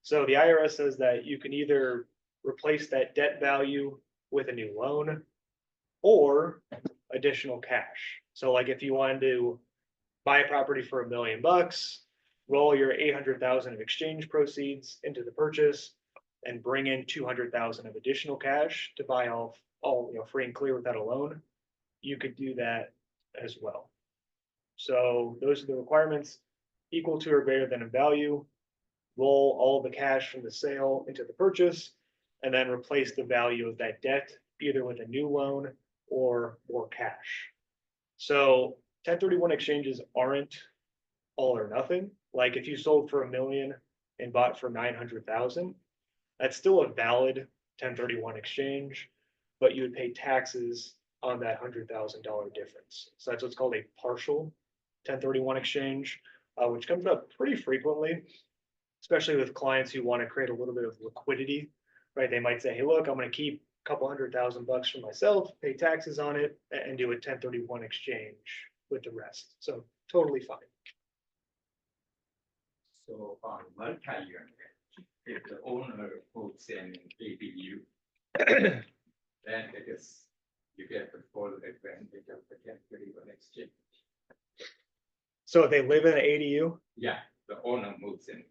So the IRS says that you can either replace that debt value with a new loan or additional cash. So like if you wanted to buy a property for $1 million, roll your 800,000 of exchange proceeds into the purchase and bring in 200,000 of additional cash to buy all free and clear without a loan, you could do that as well. So those are the requirements: equal to or greater than in value, roll all the cash from the sale into the purchase, and then replace the value of that debt either with a new loan or more cash. So 1031 exchanges aren't all or nothing. Like if you sold for $1 million and bought for 900,000, that's still a valid 1031 exchange, but you would pay taxes on that $100,000 difference. So that's what's called a partial 1031 exchange, which comes up pretty frequently, especially with clients who want to create a little bit of liquidity, right? They might say, hey, look, I'm going to keep a couple $100,000 for myself, pay taxes on it, and do a 1031 exchange with the rest. So totally fine. So on multi-unit, if the owner puts in ADU, then it is, you get the full advantage of the 1031 exchange. So if they live in an ADU, Yeah, the owner moves into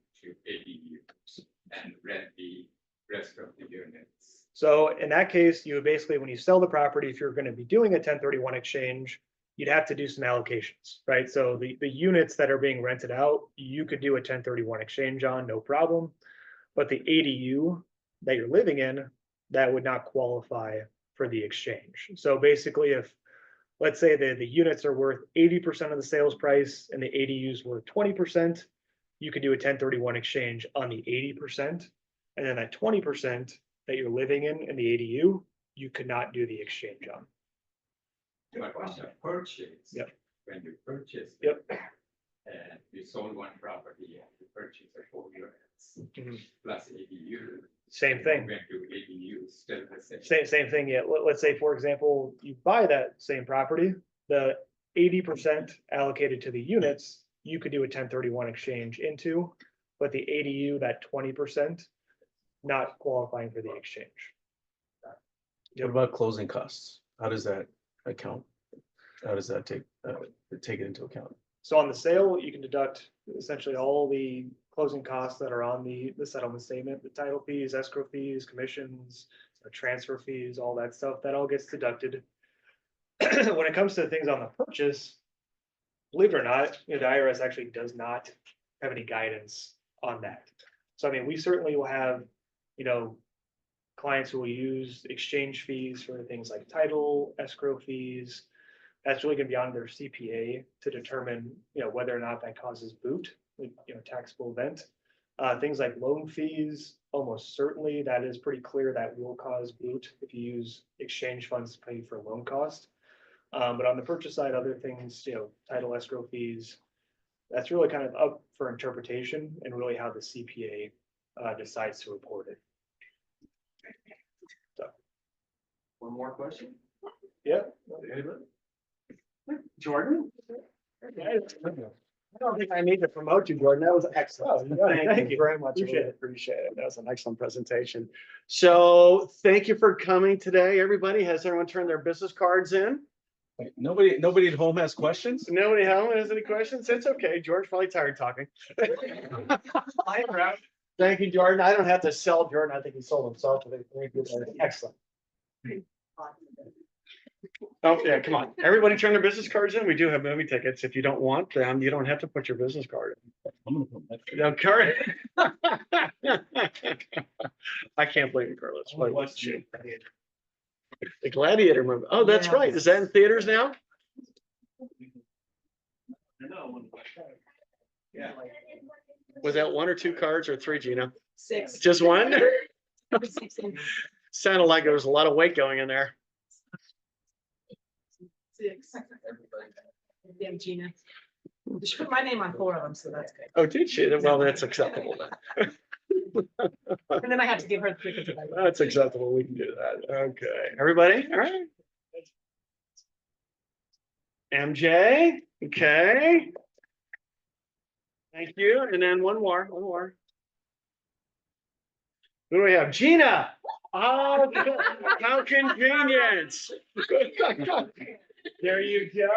ADUs and rent the rest of the units. so in that case, you would basically, when you sell the property, if you're going to be doing a 1031 exchange, you'd have to do some allocations, right? So the units that are being rented out, you could do a 1031 exchange on, no problem. But the ADU that you're living in, that would not qualify for the exchange. So basically, if let's say the units are worth 80% of the sales price and the ADUs worth 20%, you could do a 1031 exchange on the 80%. And then that 20% that you're living in the ADU, you could not do the exchange on. But on the purchase. Yep. When you purchase. Yep. And you sold one property and you purchased a 4 units Mhm. plus ADU. Same thing. Went to ADU, still the same. Same thing, yeah. Let's say, for example, you buy that same property, the 80% allocated to the units, you could do a 1031 exchange into, but the ADU, that 20%, not qualifying for the exchange. What about closing costs? How does that account? How does that take it into account? So on the sale, you can deduct essentially all the closing costs that are on the settlement statement, the title fees, escrow fees, commissions, transfer fees, all that stuff, that all gets deducted. When it comes to things on the purchase, believe it or not, the IRS actually does not have any guidance on that. So I mean, we certainly will have, clients who will use exchange fees for things like title, escrow fees. That's really gonna be on their CPA to determine, whether or not that causes boot, taxable event. Things like loan fees, almost certainly that is pretty clear that will cause boot if you use exchange funds to pay for loan cost. But on the purchase side, other things, title, escrow fees, that's really kind of up for interpretation and really how the CPA decides to report it. So, One more question? yeah. Jordan? I don't think I need to promote you, Jordan. That was excellent. Thank you very much. I really appreciate it. That was an excellent presentation. So thank you for coming today, everybody. Has everyone turned their business cards in? Wait, nobody at home has questions? Nobody home has any questions? It's okay. George's probably tired talking. Thank you, Jordan. I don't have to sell Jordan. I think he sold himself. Thank you. Excellent. Oh, yeah, come on. Everybody turn their business cards in. We do have movie tickets. If you don't want them, you don't have to put your business card I'm gonna put that. in. No, Carlos. I can't believe it, Carlos. What was you? The Gladiator movie. Oh, that's right. Is that in theaters now? Yeah. Was that 1 or 2 cards or 3, Gina? 6. Just one? Sounded like there was a lot of weight going in there. 6. Damn, Gina. She put my name on 4 of them, so that's good. Oh, did she? Well, that's acceptable then. And then I had to give her the ticket. That's acceptable. We can do that. Okay. Everybody? All right. MJ? Okay. Thank you. And then one more. Who do we have? Gina. Oh, how convenient. There you go.